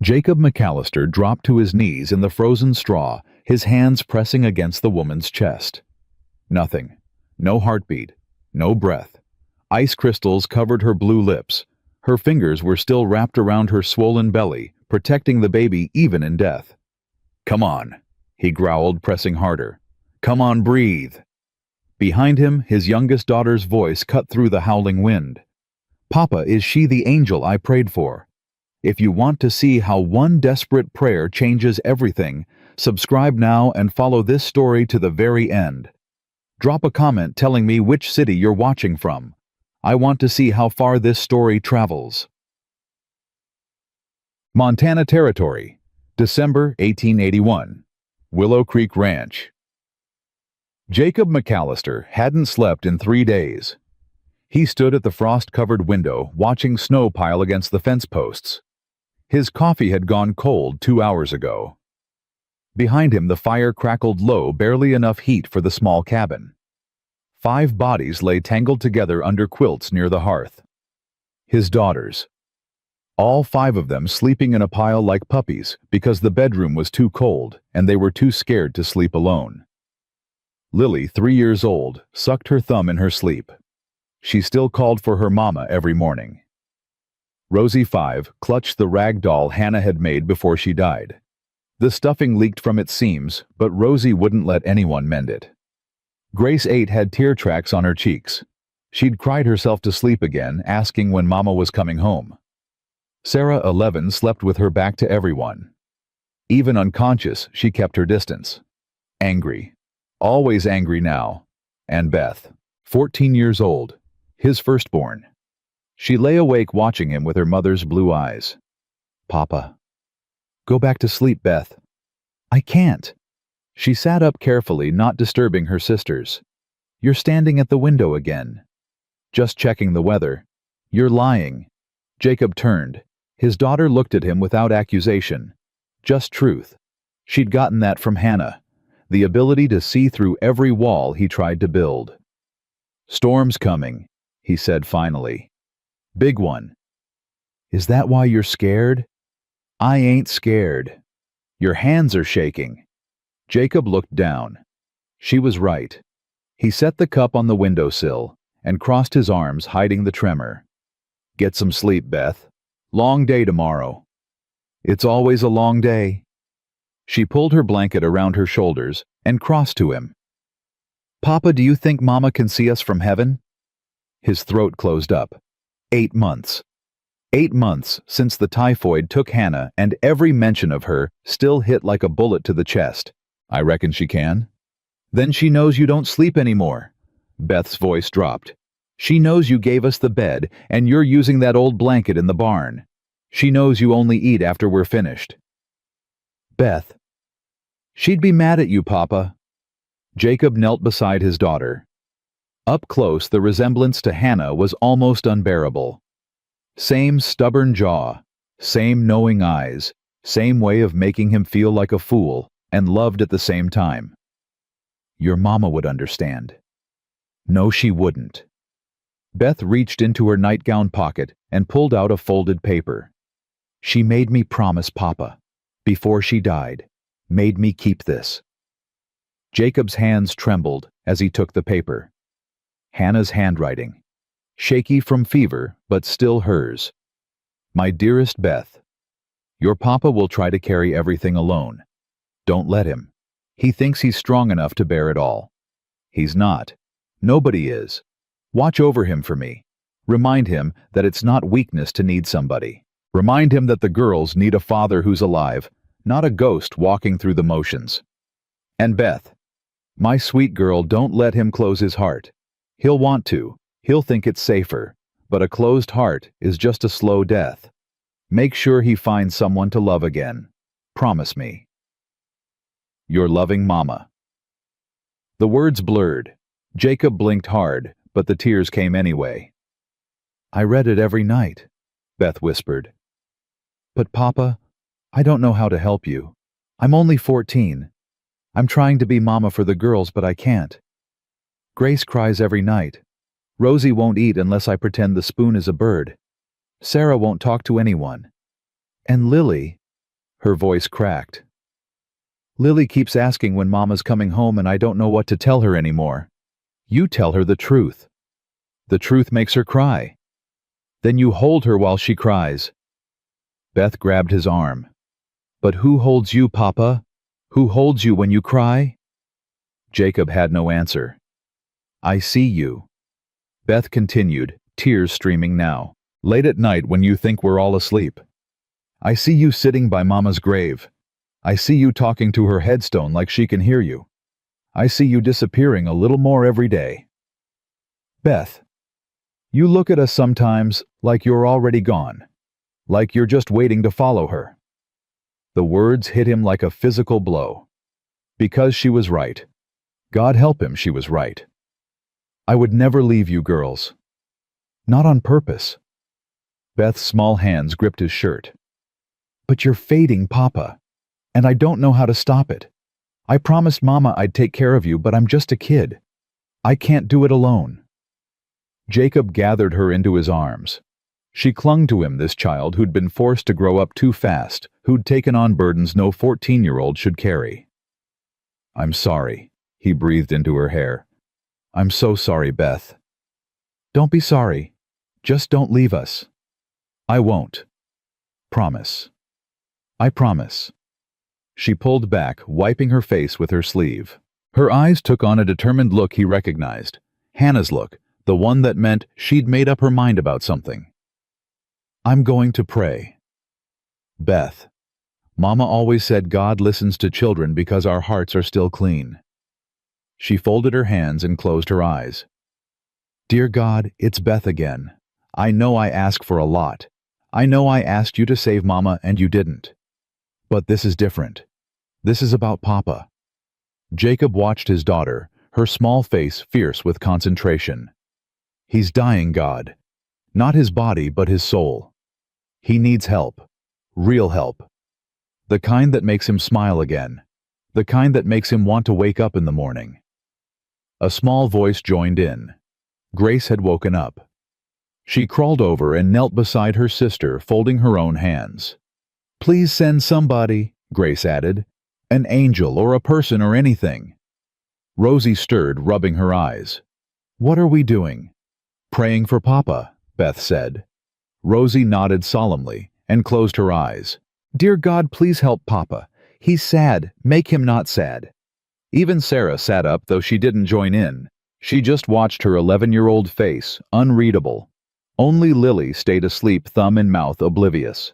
Jacob McAllister dropped to his knees in the frozen straw, his hands pressing against the woman's chest. Nothing. No heartbeat. No breath. Ice crystals covered her blue lips. Her fingers were still wrapped around her swollen belly, protecting the baby even in death. "Come on," he growled, pressing harder. "Come on, breathe." Behind him, his youngest daughter's voice cut through the howling wind. "Papa, is she the angel I prayed for?" If you want to see how one desperate prayer changes everything, subscribe now and follow this story to the very end. Drop a comment telling me which city you're watching from. I want to see how far this story travels. Montana Territory, December 1881. Willow Creek Ranch. Jacob McAllister hadn't slept in 3 days. He stood at the frost-covered window, watching snow pile against the fence posts. His coffee had gone cold 2 hours ago. Behind him, the fire crackled low, barely enough heat for the small cabin. 5 bodies lay tangled together under quilts near the hearth. His daughters. All 5 of them sleeping in a pile like puppies because the bedroom was too cold and they were too scared to sleep alone. Lily, 3 years old, sucked her thumb in her sleep. She still called for her mama every morning. Rosie, 5, clutched the rag doll Hannah had made before she died. The stuffing leaked from its seams, but Rosie wouldn't let anyone mend it. Grace, 8, had tear tracks on her cheeks. She'd cried herself to sleep again, asking when Mama was coming home. Sarah, 11, slept with her back to everyone. Even unconscious, she kept her distance. Angry. Always angry now. And Beth, 14 years old, his firstborn. She lay awake watching him with her mother's blue eyes. "Papa." "Go back to sleep, Beth." "I can't." She sat up carefully, not disturbing her sisters. "You're standing at the window again." "Just checking the weather." "You're lying." Jacob turned. His daughter looked at him without accusation. Just truth. She'd gotten that from Hannah, the ability to see through every wall he tried to build. "Storm's coming," he said finally. "Big one." "Is that why you're scared?" "I ain't scared." "Your hands are shaking." Jacob looked down. She was right. He set the cup on the windowsill and crossed his arms, hiding the tremor. "Get some sleep, Beth. Long day tomorrow." "It's always a long day." She pulled her blanket around her shoulders and crossed to him. "Papa, do you think Mama can see us from heaven?" His throat closed up. 8 months. 8 months since the typhoid took Hannah, and every mention of her still hit like a bullet to the chest. "I reckon she can." "Then she knows you don't sleep anymore." Beth's voice dropped. "She knows you gave us the bed, and you're using that old blanket in the barn. She knows you only eat after we're finished." "Beth." "She'd be mad at you, Papa." Jacob knelt beside his daughter. Up close, the resemblance to Hannah was almost unbearable. Same stubborn jaw, same knowing eyes, same way of making him feel like a fool, and loved at the same time. "Your mama would understand." "No, she wouldn't." Beth reached into her nightgown pocket and pulled out a folded paper. "She made me promise Papa. Before she died. Made me keep this." Jacob's hands trembled as he took the paper. Hannah's handwriting. Shaky from fever, but still hers. "My dearest Beth, your Papa will try to carry everything alone. Don't let him. He thinks he's strong enough to bear it all. He's not. Nobody is. Watch over him for me. Remind him that it's not weakness to need somebody. Remind him that the girls need a father who's alive, not a ghost walking through the motions. And Beth, my sweet girl, don't let him close his heart. He'll want to. He'll think it's safer. But a closed heart is just a slow death. Make sure he finds someone to love again. Promise me. Your loving Mama." The words blurred. Jacob blinked hard, but the tears came anyway. "I read it every night," Beth whispered. "But Papa, I don't know how to help you. I'm only 14. I'm trying to be Mama for the girls, but I can't. Grace cries every night. Rosie won't eat unless I pretend the spoon is a bird. Sarah won't talk to anyone. And Lily, Her voice cracked. Lily keeps asking when Mama's coming home and I don't know what to tell her anymore. You tell her the truth. The truth makes her cry. Then you hold her while she cries. Beth grabbed his arm. But who holds you, Papa? Who holds you when you cry? Jacob had no answer. I see you. Beth continued, tears streaming now. Late at night when you think we're all asleep. I see you sitting by Mama's grave. I see you talking to her headstone like she can hear you. I see you disappearing a little more every day. Beth, you look at us sometimes like you're already gone, like you're just waiting to follow her. The words hit him like a physical blow. Because she was right. God help him, she was right. I would never leave you girls. Not on purpose. Beth's small hands gripped his shirt. But you're fading, Papa, and I don't know how to stop it. I promised Mama I'd take care of you, but I'm just a kid. I can't do it alone. Jacob gathered her into his arms. She clung to him, this child who'd been forced to grow up too fast, who'd taken on burdens no 14-year-old should carry. I'm sorry, he breathed into her hair. I'm so sorry, Beth. Don't be sorry. Just don't leave us. I won't. Promise. I promise. She pulled back, wiping her face with her sleeve. Her eyes took on a determined look he recognized. Hannah's look, the one that meant she'd made up her mind about something. I'm going to pray. Beth, Mama always said God listens to children because our hearts are still clean. She folded her hands and closed her eyes. Dear God, it's Beth again. I know I ask for a lot. I know I asked you to save Mama and you didn't. But this is different. This is about Papa. Jacob watched his daughter, her small face fierce with concentration. He's dying, God. Not his body, but his soul. He needs help. Real help. The kind that makes him smile again. The kind that makes him want to wake up in the morning. A small voice joined in. Grace had woken up. She crawled over and knelt beside her sister, folding her own hands. Please send somebody, Grace added. An angel or a person or anything. Rosie stirred, rubbing her eyes. What are we doing? Praying for Papa, Beth said. Rosie nodded solemnly and closed her eyes. Dear God, please help Papa. He's sad. Make him not sad. Even Sarah sat up, though she didn't join in. She just watched her 11-year-old face, unreadable. Only Lily stayed asleep, thumb in mouth, oblivious.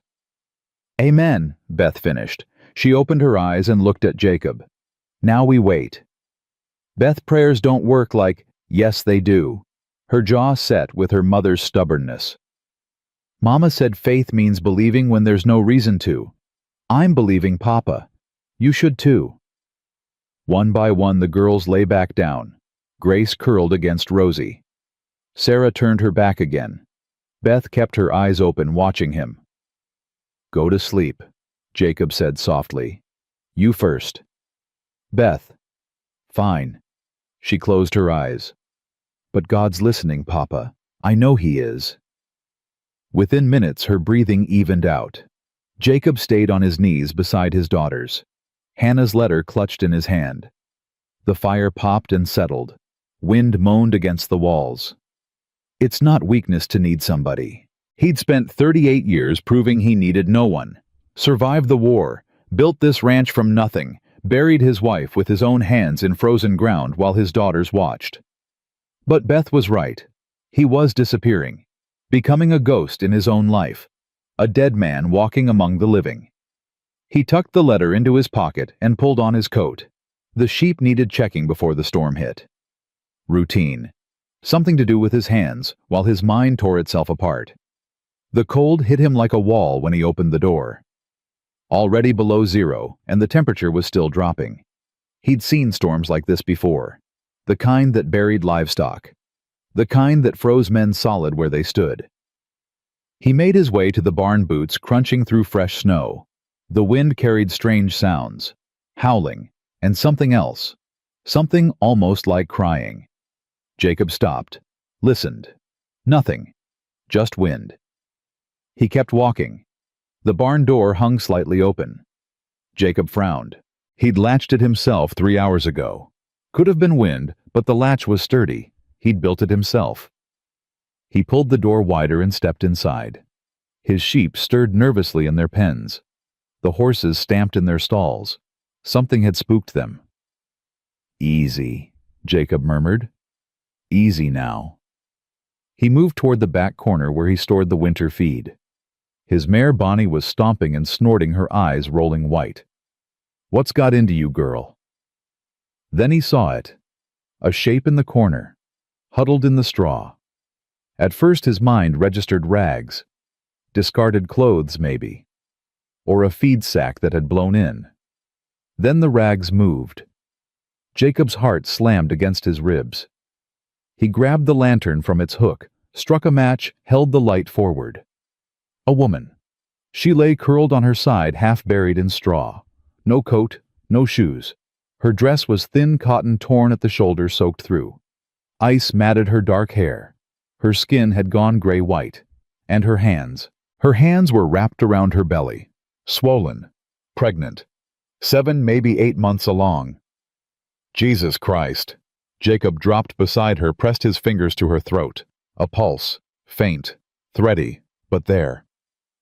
Amen, Beth finished. She opened her eyes and looked at Jacob. Now we wait. Beth prayers don't work like, yes they do. Her jaw set with her mother's stubbornness. Mama said faith means believing when there's no reason to. I'm believing Papa. You should too. One by one the girls lay back down. Grace curled against Rosie. Sarah turned her back again. Beth kept her eyes open, watching him. Go to sleep, Jacob said softly. You first. Beth. Fine. She closed her eyes. But God's listening, Papa. I know He is. Within minutes her breathing evened out. Jacob stayed on his knees beside his daughters. Hannah's letter clutched in his hand. The fire popped and settled. Wind moaned against the walls. It's not weakness to need somebody. He'd spent 38 years proving he needed no one. Survived the war, built this ranch from nothing, buried his wife with his own hands in frozen ground while his daughters watched. But Beth was right. He was disappearing, becoming a ghost in his own life, a dead man walking among the living. He tucked the letter into his pocket and pulled on his coat. The sheep needed checking before the storm hit. Routine. Something to do with his hands, while his mind tore itself apart. The cold hit him like a wall when he opened the door. Already below zero, and the temperature was still dropping. He'd seen storms like this before. The kind that buried livestock. The kind that froze men solid where they stood. He made his way to the barn boots, crunching through fresh snow. The wind carried strange sounds. Howling, and something else. Something almost like crying. Jacob stopped. Listened. Nothing. Just wind. He kept walking. The barn door hung slightly open. Jacob frowned. He'd latched it himself 3 hours ago. Could have been wind, but the latch was sturdy. He'd built it himself. He pulled the door wider and stepped inside. His sheep stirred nervously in their pens. The horses stamped in their stalls. Something had spooked them. "Easy," Jacob murmured. "Easy now." He moved toward the back corner where he stored the winter feed. His mare Bonnie was stomping and snorting, her eyes rolling white. "What's got into you, girl?" Then he saw it. A shape in the corner, huddled in the straw. At first his mind registered rags. Discarded clothes, maybe. Or a feed sack that had blown in. Then the rags moved. Jacob's heart slammed against his ribs. He grabbed the lantern from its hook, struck a match, held the light forward. A woman. She lay curled on her side, half buried in straw. No coat, no shoes. Her dress was thin cotton torn at the shoulder, soaked through. Ice matted her dark hair. Her skin had gone gray-white. And her hands. Her hands were wrapped around her belly. Swollen. Pregnant. 7, maybe 8 months along. Jesus Christ. Jacob dropped beside her, pressed his fingers to her throat. A pulse. Faint. Thready. But there.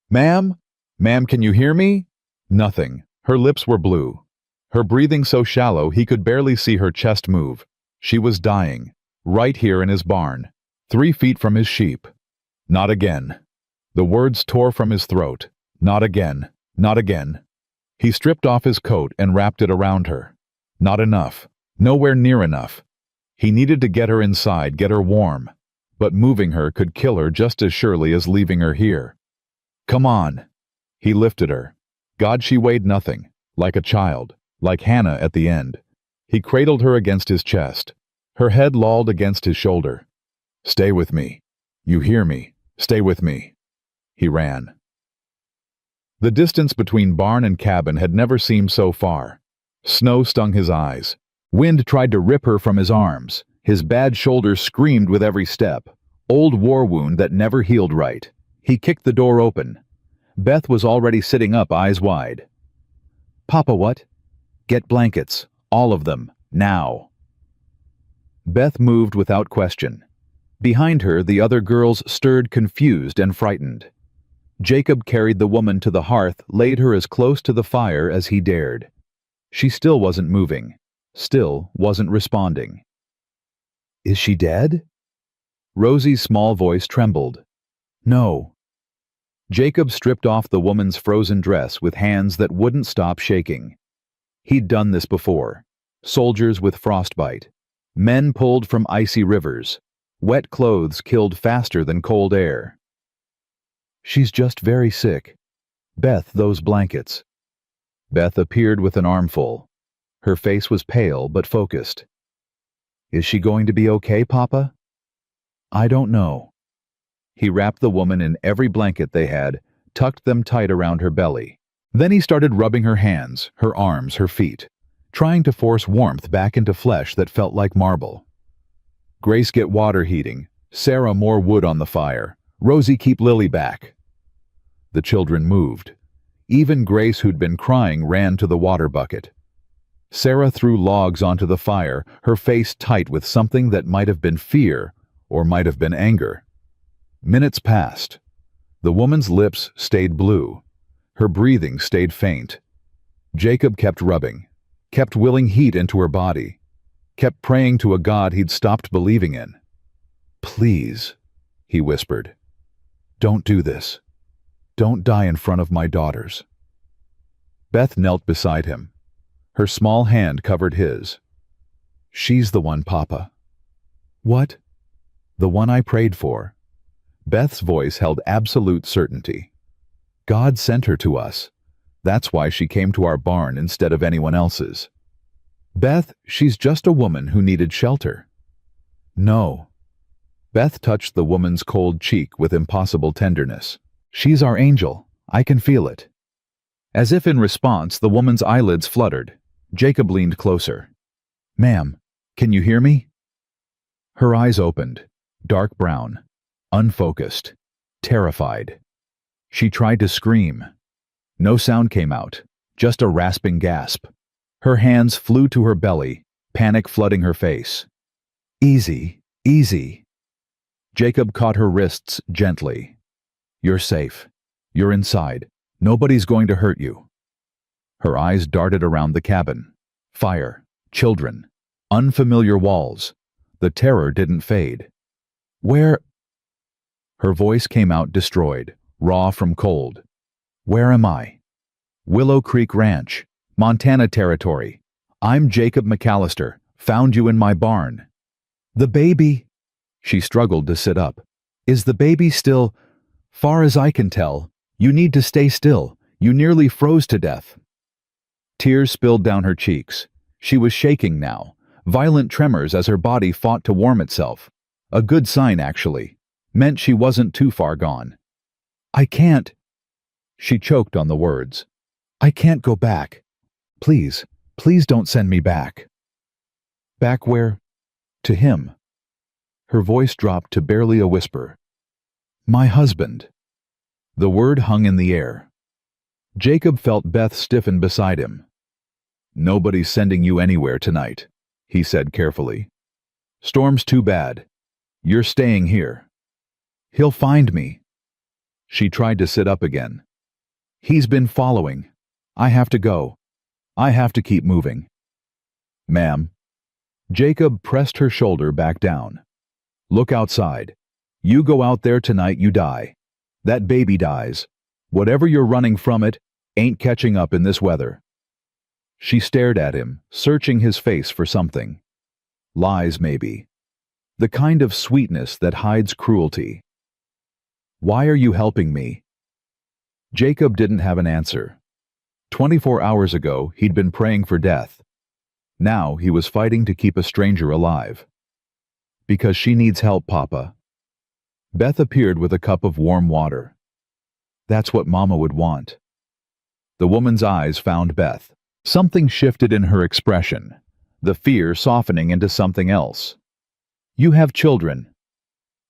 "Ma'am? Ma'am, can you hear me?" Nothing. Her lips were blue. Her breathing so shallow he could barely see her chest move. She was dying. Right here in his barn. 3 feet from his sheep. Not again. The words tore from his throat. Not again. Not again. He stripped off his coat and wrapped it around her. Not enough. Nowhere near enough. He needed to get her inside, get her warm. But moving her could kill her just as surely as leaving her here. "Come on." He lifted her. God, she weighed nothing. Like a child. Like Hannah at the end. He cradled her against his chest. Her head lolled against his shoulder. "Stay with me. You hear me. Stay with me." He ran. The distance between barn and cabin had never seemed so far. Snow stung his eyes. Wind tried to rip her from his arms. His bad shoulder screamed with every step. Old war wound that never healed right. He kicked the door open. Beth was already sitting up, eyes wide. "Papa, what?" "Get blankets. All of them. Now." Beth moved without question. Behind her, the other girls stirred, confused and frightened. Jacob carried the woman to the hearth, laid her as close to the fire as he dared. She still wasn't moving. Still wasn't responding. "Is she dead?" Rosie's small voice trembled. "No." Jacob stripped off the woman's frozen dress with hands that wouldn't stop shaking. He'd done this before. Soldiers with frostbite. Men pulled from icy rivers. Wet clothes killed faster than cold air. "She's just very sick. Beth, those blankets." Beth appeared with an armful. Her face was pale but focused. "Is she going to be okay, Papa?" "I don't know." He wrapped the woman in every blanket they had, tucked them tight around her belly. Then he started rubbing her hands, her arms, her feet, trying to force warmth back into flesh that felt like marble. "Grace, get water heating. Sarah, more wood on the fire. Rosie, keep Lily back." The children moved. Even Grace, who'd been crying, ran to the water bucket. Sarah threw logs onto the fire, her face tight with something that might have been fear or might have been anger. Minutes passed. The woman's lips stayed blue. Her breathing stayed faint. Jacob kept rubbing, kept willing heat into her body, kept praying to a God he'd stopped believing in. "Please," he whispered. "Don't do this. Don't die in front of my daughters." Beth knelt beside him. Her small hand covered his. "She's the one, Papa." "What?" "The one I prayed for." Beth's voice held absolute certainty. "God sent her to us. That's why she came to our barn instead of anyone else's." "Beth, she's just a woman who needed shelter." "No." Beth touched the woman's cold cheek with impossible tenderness. "She's our angel. I can feel it." As if in response, the woman's eyelids fluttered. Jacob leaned closer. "Ma'am, can you hear me?" Her eyes opened, dark brown, unfocused, terrified. She tried to scream. No sound came out, just a rasping gasp. Her hands flew to her belly, panic flooding her face. Easy, easy. Jacob caught her wrists gently. You're safe. You're inside. Nobody's going to hurt you. Her eyes darted around the cabin. Fire, children, unfamiliar walls. The terror didn't fade. Where? Her voice came out destroyed, raw from cold. Where am I? Willow Creek Ranch, Montana Territory. I'm Jacob McAllister. Found you in my barn. The baby? She struggled to sit up. Is the baby still? Far as I can tell, you need to stay still. You nearly froze to death. Tears spilled down her cheeks. She was shaking now, violent tremors as her body fought to warm itself. A good sign, actually. Meant she wasn't too far gone. I can't. She choked on the words. I can't go back. Please, please don't send me back. Back where? To him. Her voice dropped to barely a whisper. My husband. The word hung in the air. Jacob felt Beth stiffen beside him. Nobody's sending you anywhere tonight, he said carefully. Storm's too bad. You're staying here. He'll find me. She tried to sit up again. He's been following. I have to go. I have to keep moving. Ma'am. Jacob pressed her shoulder back down. Look outside. You go out there tonight, you die. That baby dies. Whatever you're running from it ain't catching up in this weather. She stared at him, searching his face for something. Lies, maybe. The kind of sweetness that hides cruelty. Why are you helping me? Jacob didn't have an answer. 24 hours ago, he'd been praying for death. Now he was fighting to keep a stranger alive. Because she needs help, Papa. Beth appeared with a cup of warm water. That's what Mama would want. The woman's eyes found Beth. Something shifted in her expression, the fear softening into something else. You have children.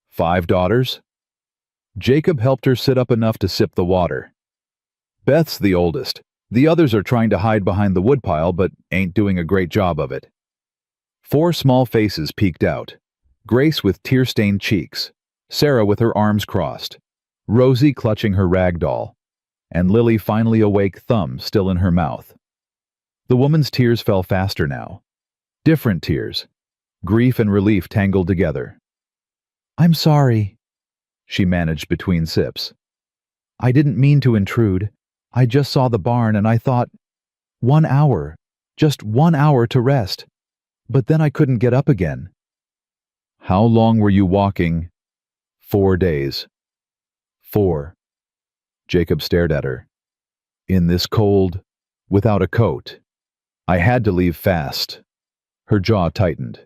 5 daughters? Jacob helped her sit up enough to sip the water. Beth's the oldest. The others are trying to hide behind the woodpile, but ain't doing a great job of it. 4 small faces peeked out. Grace with tear-stained cheeks, Sarah with her arms crossed, Rosie clutching her rag doll, and Lily finally awake, thumb still in her mouth. The woman's tears fell faster now. Different tears. Grief and relief tangled together. I'm sorry, she managed between sips. I didn't mean to intrude. I just saw the barn and I thought, 1 hour, just 1 hour to rest. But then I couldn't get up again. How long were you walking? 4 days. 4. Jacob stared at her. In this cold, without a coat. I had to leave fast. Her jaw tightened.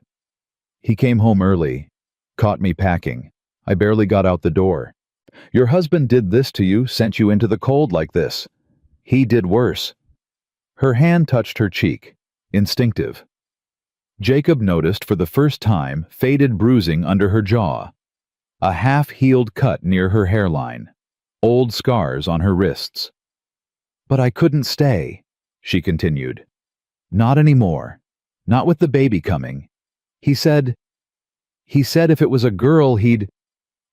He came home early, caught me packing. I barely got out the door. Your husband did this to you, sent you into the cold like this. He did worse. Her hand touched her cheek, instinctive. Jacob noticed for the first time faded bruising under her jaw, a half-healed cut near her hairline, old scars on her wrists. But I couldn't stay, she continued. Not anymore. Not with the baby coming. He said if it was a girl he'd...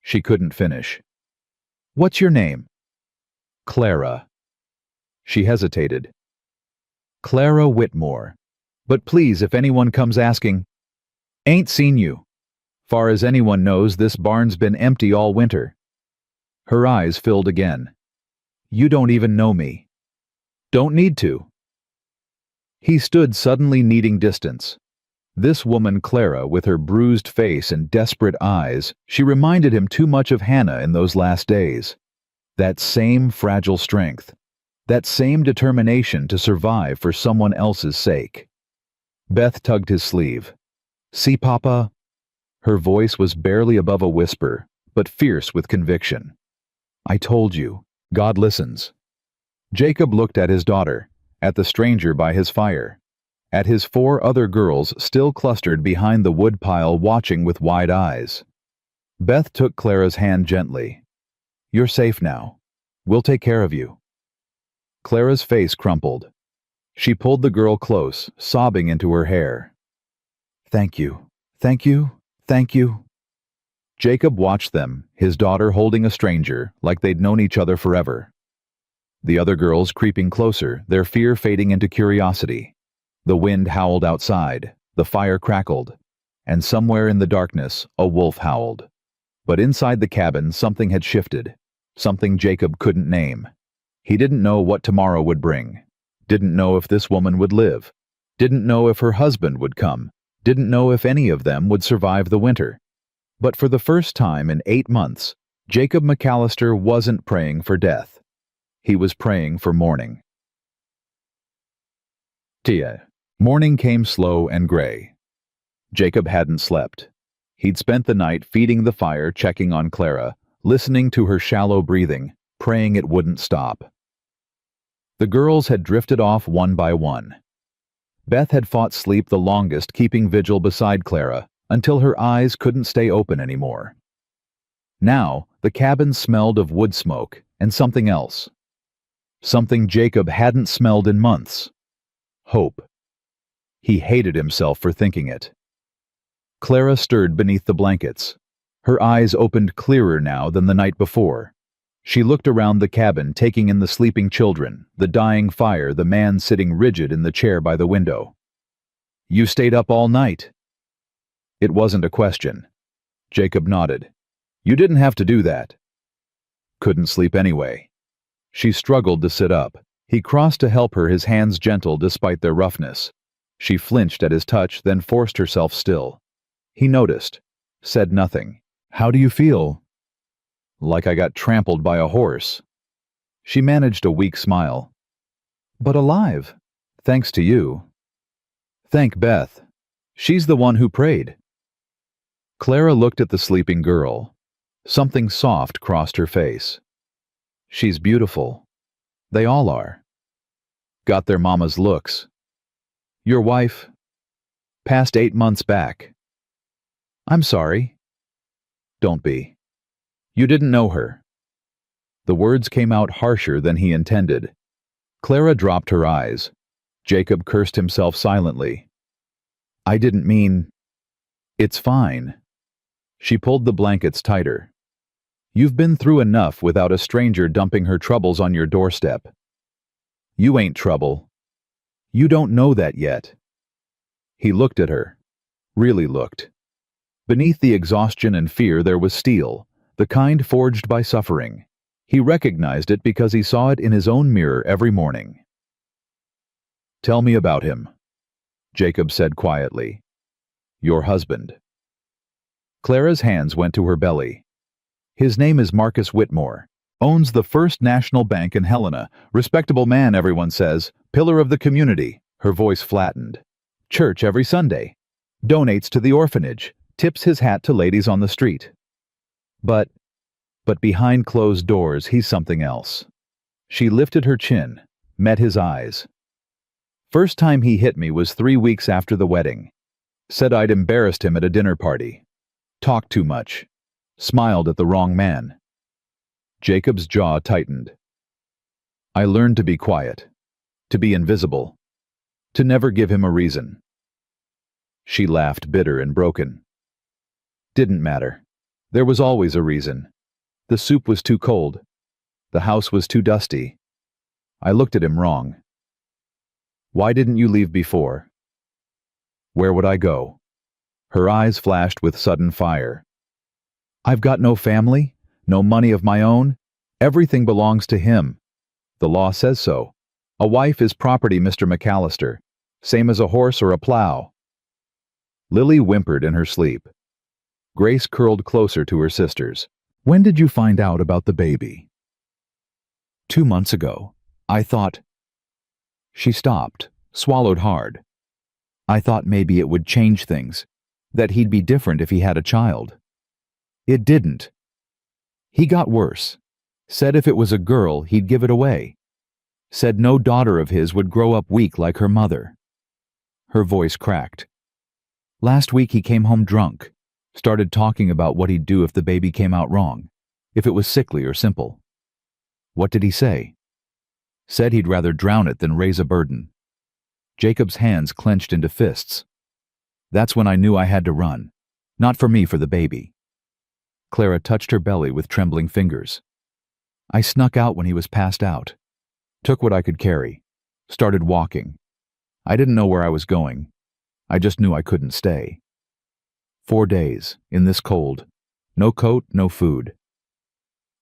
She couldn't finish. What's your name? Clara. She hesitated. Clara Whitmore. But please, if anyone comes asking, ain't seen you. Far as anyone knows, this barn's been empty all winter. Her eyes filled again. You don't even know me. Don't need to. He stood suddenly needing distance. This woman Clara, with her bruised face and desperate eyes, she reminded him too much of Hannah in those last days. That same fragile strength. That same determination to survive for someone else's sake. Beth tugged his sleeve. See, Papa? Her voice was barely above a whisper, but fierce with conviction. I told you, God listens. Jacob looked at his daughter, at the stranger by his fire, at his 4 other girls still clustered behind the woodpile watching with wide eyes. Beth took Clara's hand gently. You're safe now. We'll take care of you. Clara's face crumpled. She pulled the girl close, sobbing into her hair. "Thank you, thank you, thank you." Jacob watched them, his daughter holding a stranger, like they'd known each other forever. The other girls creeping closer, their fear fading into curiosity. The wind howled outside, the fire crackled, and somewhere in the darkness, a wolf howled. But inside the cabin, something had shifted, something Jacob couldn't name. He didn't know what tomorrow would bring, didn't know if this woman would live, didn't know if her husband would come, didn't know if any of them would survive the winter. But for the first time in 8 months, Jacob McAllister wasn't praying for death. He was praying for morning. Tia. Morning came slow and gray. Jacob hadn't slept. He'd spent the night feeding the fire, checking on Clara, listening to her shallow breathing, praying it wouldn't stop. The girls had drifted off one by one. Beth had fought sleep the longest, keeping vigil beside Clara, until her eyes couldn't stay open anymore. Now, the cabin smelled of wood smoke and something else. Something Jacob hadn't smelled in months. Hope. He hated himself for thinking it. Clara stirred beneath the blankets. Her eyes opened clearer now than the night before. She looked around the cabin, taking in the sleeping children, the dying fire, the man sitting rigid in the chair by the window. "You stayed up all night?" It wasn't a question. Jacob nodded. "You didn't have to do that." "Couldn't sleep anyway." She struggled to sit up. He crossed to help her, his hands gentle despite their roughness. She flinched at his touch, then forced herself still. He noticed, said nothing. "How do you feel?" "Like I got trampled by a horse." She managed a weak smile. "But alive, thanks to you." "Thank Beth. She's the one who prayed." Clara looked at the sleeping girl. Something soft crossed her face. "She's beautiful. They all are. Got their mama's looks. Your wife? Passed 8 months back." "I'm sorry." "Don't be. You didn't know her." The words came out harsher than he intended. Clara dropped her eyes. Jacob cursed himself silently. "I didn't mean—" "It's fine." She pulled the blankets tighter. "You've been through enough without a stranger dumping her troubles on your doorstep. You ain't trouble. You don't know that yet." He looked at her. Really looked. Beneath the exhaustion and fear there was steel, the kind forged by suffering. He recognized it because he saw it in his own mirror every morning. "Tell me about him," Jacob said quietly. "Your husband." Clara's hands went to her belly. "His name is Marcus Whitmore. Owns the First National Bank in Helena. Respectable man, everyone says. Pillar of the community." Her voice flattened. "Church every Sunday. Donates to the orphanage. Tips his hat to ladies on the street. But behind closed doors, he's something else." She lifted her chin, met his eyes. "First time he hit me was 3 weeks after the wedding. Said I'd embarrassed him at a dinner party. Talked too much. Smiled at the wrong man." Jacob's jaw tightened. "I learned to be quiet, to be invisible, to never give him a reason." She laughed, bitter and broken. "Didn't matter. There was always a reason. The soup was too cold. The house was too dusty. I looked at him wrong. Why didn't you leave before?" "Where would I go?" Her eyes flashed with sudden fire. "I've got no family, no money of my own. Everything belongs to him. The law says so. A wife is property, Mr. McAllister, same as a horse or a plow." Lily whimpered in her sleep. Grace curled closer to her sisters. "When did you find out about the baby?" 2 months ago. I thought—" She stopped, swallowed hard. "I thought maybe it would change things, that he'd be different if he had a child. It didn't. He got worse. Said if it was a girl, he'd give it away. Said no daughter of his would grow up weak like her mother." Her voice cracked. "Last week he came home drunk. Started talking about what he'd do if the baby came out wrong, if it was sickly or simple." "What did he say?" "Said he'd rather drown it than raise a burden. Jacob's hands clenched into fists. That's when I knew I had to run. Not for me, for the baby. Clara touched her belly with trembling fingers. I snuck out when he was passed out. Took what I could carry. Started walking. I didn't know where I was going. I just knew I couldn't stay. 4 days, in this cold. No coat, no food.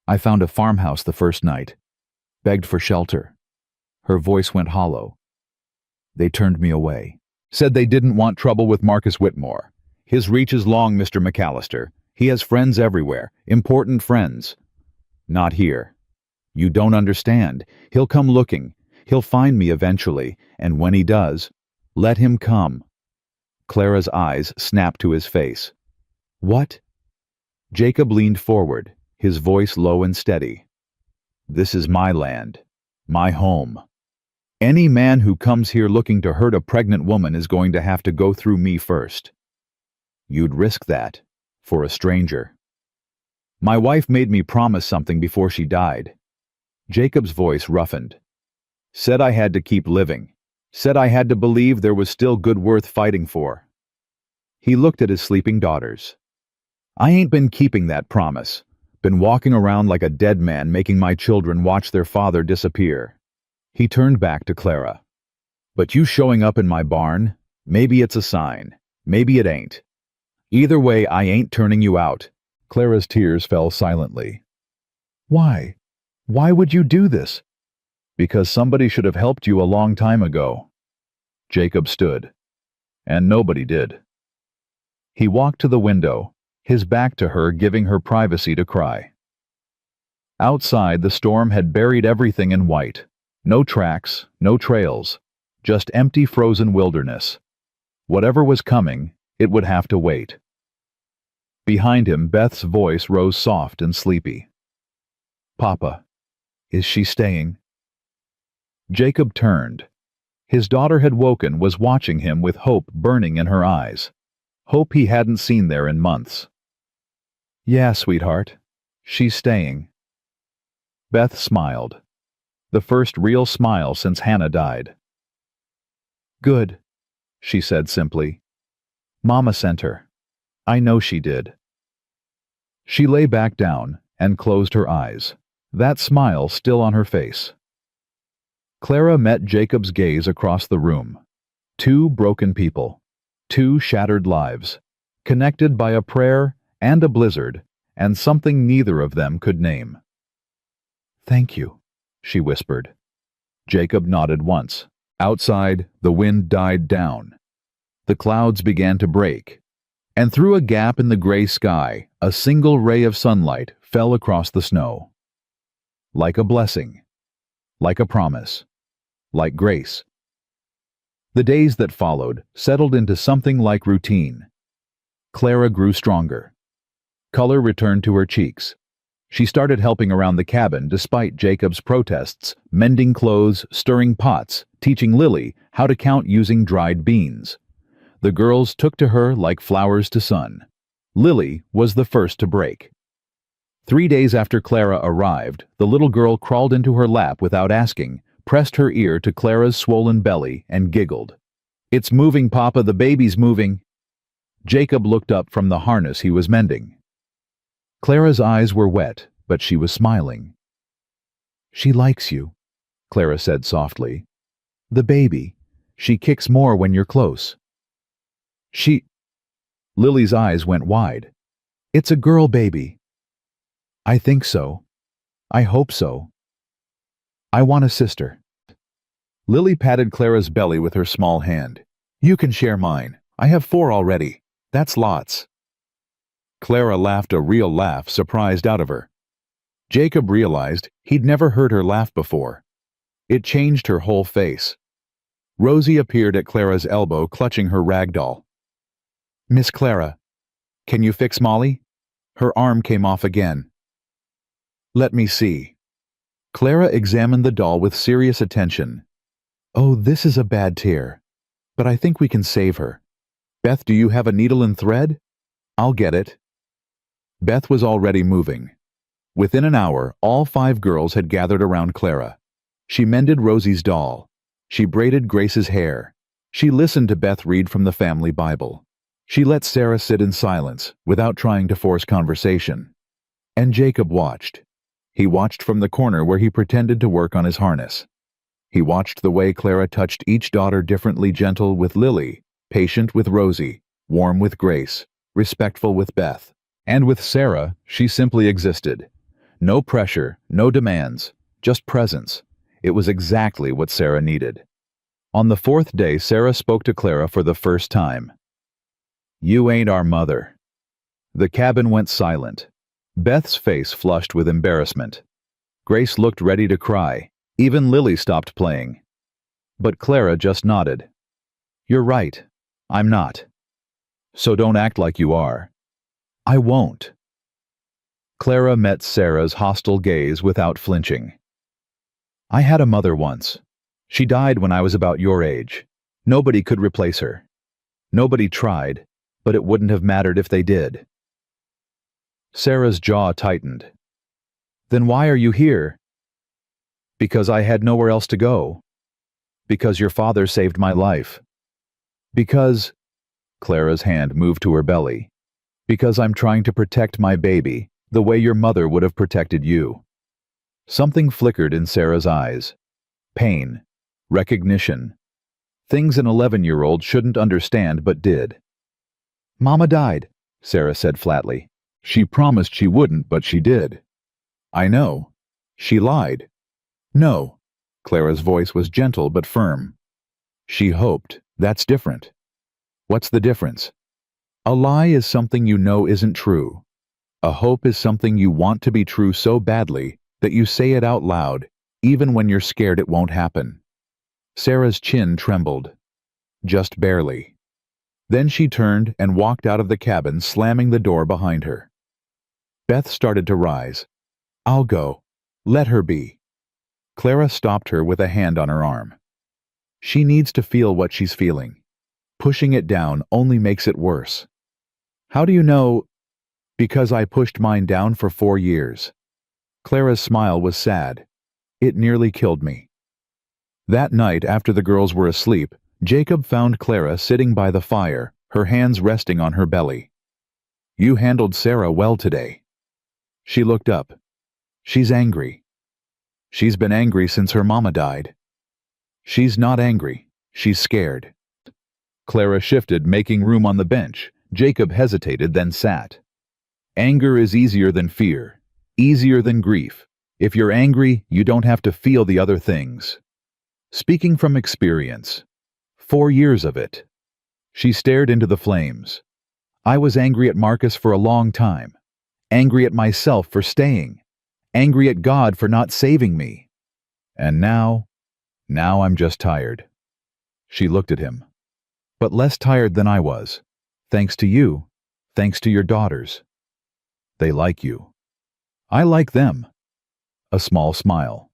I found a farmhouse the first night. Begged for shelter. Her voice went hollow. They turned me away. Said they didn't want trouble with Marcus Whitmore. His reach is long, Mr. McAllister. He has friends everywhere, important friends. Not here. You don't understand. He'll come looking. He'll find me eventually, and when he does, let him come. Clara's eyes snapped to his face. What? Jacob leaned forward, his voice low and steady. This is my land, my home. Any man who comes here looking to hurt a pregnant woman is going to have to go through me first. You'd risk that, for a stranger. My wife made me promise something before she died. Jacob's voice roughened. Said I had to keep living. Said I had to believe there was still good worth fighting for. He looked at his sleeping daughters. I ain't been keeping that promise. Been walking around like a dead man, making my children watch their father disappear. He turned back to Clara. But you showing up in my barn, maybe it's a sign. Maybe it ain't. Either way, I ain't turning you out. Clara's tears fell silently. Why? Why would you do this? Because somebody should have helped you a long time ago. Jacob stood. And nobody did. He walked to the window, his back to her, giving her privacy to cry. Outside, the storm had buried everything in white. No tracks, no trails, just empty frozen wilderness. Whatever was coming, it would have to wait. Behind him, Beth's voice rose soft and sleepy. Papa, is she staying? Jacob turned. His daughter had woken, was watching him with hope burning in her eyes. Hope he hadn't seen there in months. Yeah, sweetheart. She's staying. Beth smiled. The first real smile since Hannah died. Good, she said simply. Mama sent her. I know she did. She lay back down and closed her eyes, that smile still on her face. Clara met Jacob's gaze across the room. 2 broken people, 2 shattered lives, connected by a prayer and a blizzard, and something neither of them could name. Thank you, she whispered. Jacob nodded once. Outside, the wind died down. The clouds began to break, and through a gap in the gray sky, a single ray of sunlight fell across the snow. Like a blessing, like a promise, like grace. The days that followed settled into something like routine. Clara grew stronger. Color returned to her cheeks. She started helping around the cabin despite Jacob's protests, mending clothes, stirring pots, teaching Lily how to count using dried beans. The girls took to her like flowers to sun. Lily was the first to break. 3 days after Clara arrived, the little girl crawled into her lap without asking, pressed her ear to Clara's swollen belly, and giggled. It's moving, Papa, the baby's moving. Jacob looked up from the harness he was mending. Clara's eyes were wet, but she was smiling. She likes you, Clara said softly. The baby. She kicks more when you're close. Lily's eyes went wide. It's a girl baby. I think so. I hope so. I want a sister. Lily patted Clara's belly with her small hand. You can share mine. I have 4 already. That's lots. Clara laughed a real laugh, surprised out of her. Jacob realized he'd never heard her laugh before. It changed her whole face. Rosie appeared at Clara's elbow, clutching her rag doll. Miss Clara, can you fix Molly? Her arm came off again. Let me see. Clara examined the doll with serious attention. Oh, this is a bad tear. But I think we can save her. Beth, do you have a needle and thread? I'll get it. Beth was already moving. Within an hour, all 5 girls had gathered around Clara. She mended Rosie's doll. She braided Grace's hair. She listened to Beth read from the family Bible. She let Sarah sit in silence, without trying to force conversation. And Jacob watched. He watched from the corner where he pretended to work on his harness. He watched the way Clara touched each daughter differently, gentle with Lily, patient with Rosie, warm with Grace, respectful with Beth. And with Sarah, she simply existed. No pressure, no demands, just presence. It was exactly what Sarah needed. On the fourth day, Sarah spoke to Clara for the first time. "You ain't our mother." The cabin went silent. Beth's face flushed with embarrassment. Grace looked ready to cry. Even Lily stopped playing. But Clara just nodded. "You're right. I'm not. So don't act like you are." "I won't." Clara met Sarah's hostile gaze without flinching. "I had a mother once. She died when I was about your age. Nobody could replace her. Nobody tried, but it wouldn't have mattered if they did." Sarah's jaw tightened. "Then why are you here?" "Because I had nowhere else to go. Because your father saved my life. Because—" Clara's hand moved to her belly. "Because I'm trying to protect my baby, the way your mother would have protected you." Something flickered in Sarah's eyes. Pain. Recognition. Things an 11-year-old shouldn't understand but did. "Mama died," Sarah said flatly. "She promised she wouldn't, but she did." "I know. She lied." "No." Clara's voice was gentle but firm. "She hoped. That's different." "What's the difference?" "A lie is something you know isn't true. A hope is something you want to be true so badly that you say it out loud, even when you're scared it won't happen." Sarah's chin trembled. Just barely. Then she turned and walked out of the cabin, slamming the door behind her. Beth started to rise. "I'll go. Let her be." Clara stopped her with a hand on her arm. "She needs to feel what she's feeling. Pushing it down only makes it worse." "How do you know?" "Because I pushed mine down for 4 years." Clara's smile was sad. "It nearly killed me." That night, after the girls were asleep, Jacob found Clara sitting by the fire, her hands resting on her belly. "You handled Sarah well today." She looked up. "She's angry." "She's been angry since her mama died." "She's not angry. She's scared." Clara shifted, making room on the bench. Jacob hesitated, then sat. "Anger is easier than fear, easier than grief. If you're angry, you don't have to feel the other things." Speaking from experience. 4 years of it. She stared into the flames. "I was angry at Marcus for a long time. Angry at myself for staying. Angry at God for not saving me. And now I'm just tired." She looked at him. "But less tired than I was. Thanks to you. Thanks to your daughters. They like you." "I like them." A small smile.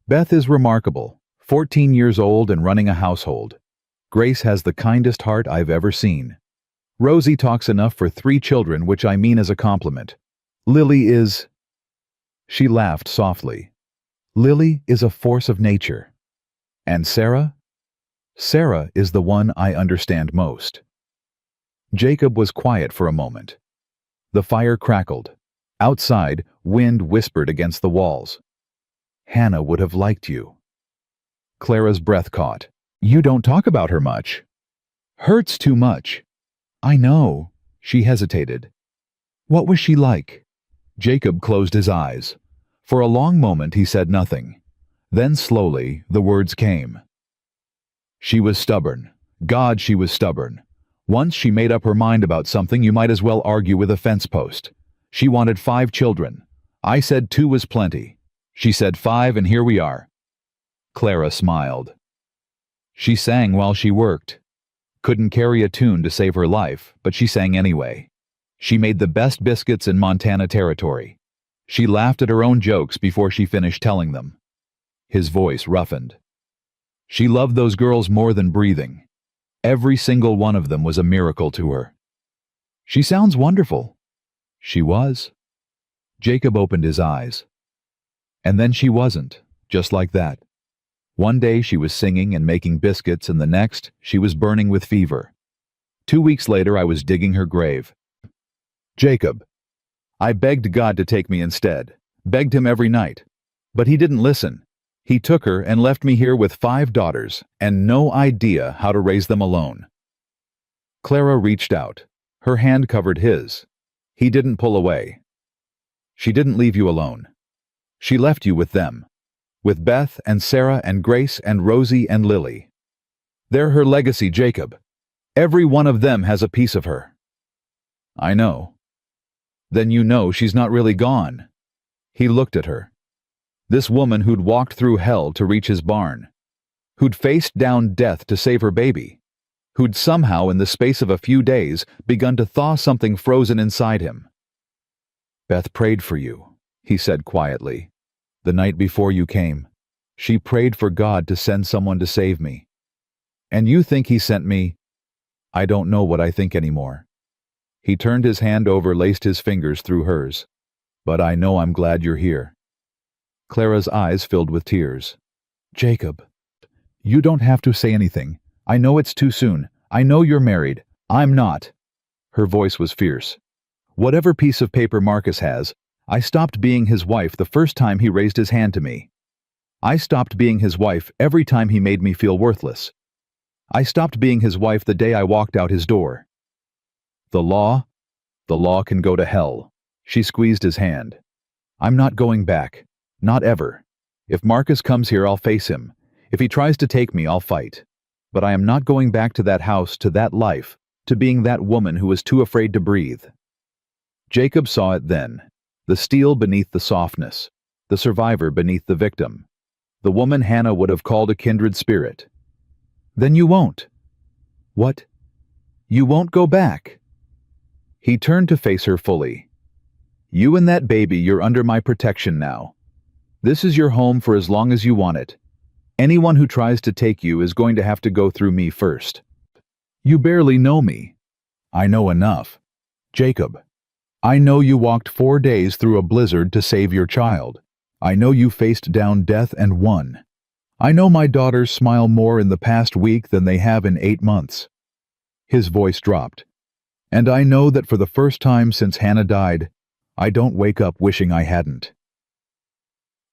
"Beth is remarkable. 14 years old and running a household. Grace has the kindest heart I've ever seen. Rosie talks enough for 3 children, which I mean as a compliment. Lily is—" She laughed softly. "Lily is a force of nature. And Sarah? Sarah is the one I understand most." Jacob was quiet for a moment. The fire crackled. Outside, wind whispered against the walls. "Hannah would have liked you." Clara's breath caught. "You don't talk about her much." "Hurts too much." "I know." She hesitated. "What was she like?" Jacob closed his eyes. For a long moment he said nothing. Then slowly the words came. "She was stubborn. God, she was stubborn. Once she made up her mind about something, you might as well argue with a fence post. She wanted 5 children. I said 2 was plenty. She said 5, and here we are." Clara smiled. "She sang while she worked. Couldn't carry a tune to save her life, but she sang anyway. She made the best biscuits in Montana Territory. She laughed at her own jokes before she finished telling them." His voice roughened. "She loved those girls more than breathing. Every single one of them was a miracle to her." "She sounds wonderful." "She was." Jacob opened his eyes. "And then she wasn't, just like that. One day she was singing and making biscuits, and the next she was burning with fever. 2 weeks later I was digging her grave. Jacob. I begged God to take me instead, begged him every night. But he didn't listen. He took her and left me here with 5 daughters and no idea how to raise them alone. Clara reached out. Her hand covered his. He didn't pull away. She didn't leave you alone. She left you with them. With Beth and Sarah and Grace and Rosie and Lily. They're her legacy, Jacob. Every one of them has a piece of her. I know. Then you know she's not really gone. He looked at her. This woman who'd walked through hell to reach his barn. Who'd faced down death to save her baby. Who'd somehow in the space of a few days begun to thaw something frozen inside him. Beth prayed for you, he said quietly. The night before you came, she prayed for God to send someone to save me. And you think he sent me? I don't know what I think anymore. He turned his hand over, laced his fingers through hers. But I know I'm glad you're here. Clara's eyes filled with tears. Jacob, you don't have to say anything. I know it's too soon. I know you're married. I'm not. Her voice was fierce. Whatever piece of paper Marcus has, I stopped being his wife the first time he raised his hand to me. I stopped being his wife every time he made me feel worthless. I stopped being his wife the day I walked out his door. The law can go to hell. She squeezed his hand. I'm not going back. Not ever. If Marcus comes here, I'll face him. If he tries to take me, I'll fight. But I am not going back to that house, to that life, to being that woman who was too afraid to breathe. Jacob saw it then. The steel beneath the softness. The survivor beneath the victim. The woman Hannah would have called a kindred spirit. Then you won't. What? You won't go back? He turned to face her fully. You and that baby, you're under my protection now. This is your home for as long as you want it. Anyone who tries to take you is going to have to go through me first. You barely know me. I know enough. Jacob, I know you walked 4 days through a blizzard to save your child. I know you faced down death and won. I know my daughters smile more in the past week than they have in 8 months. His voice dropped. And I know that for the first time since Hannah died, I don't wake up wishing I hadn't.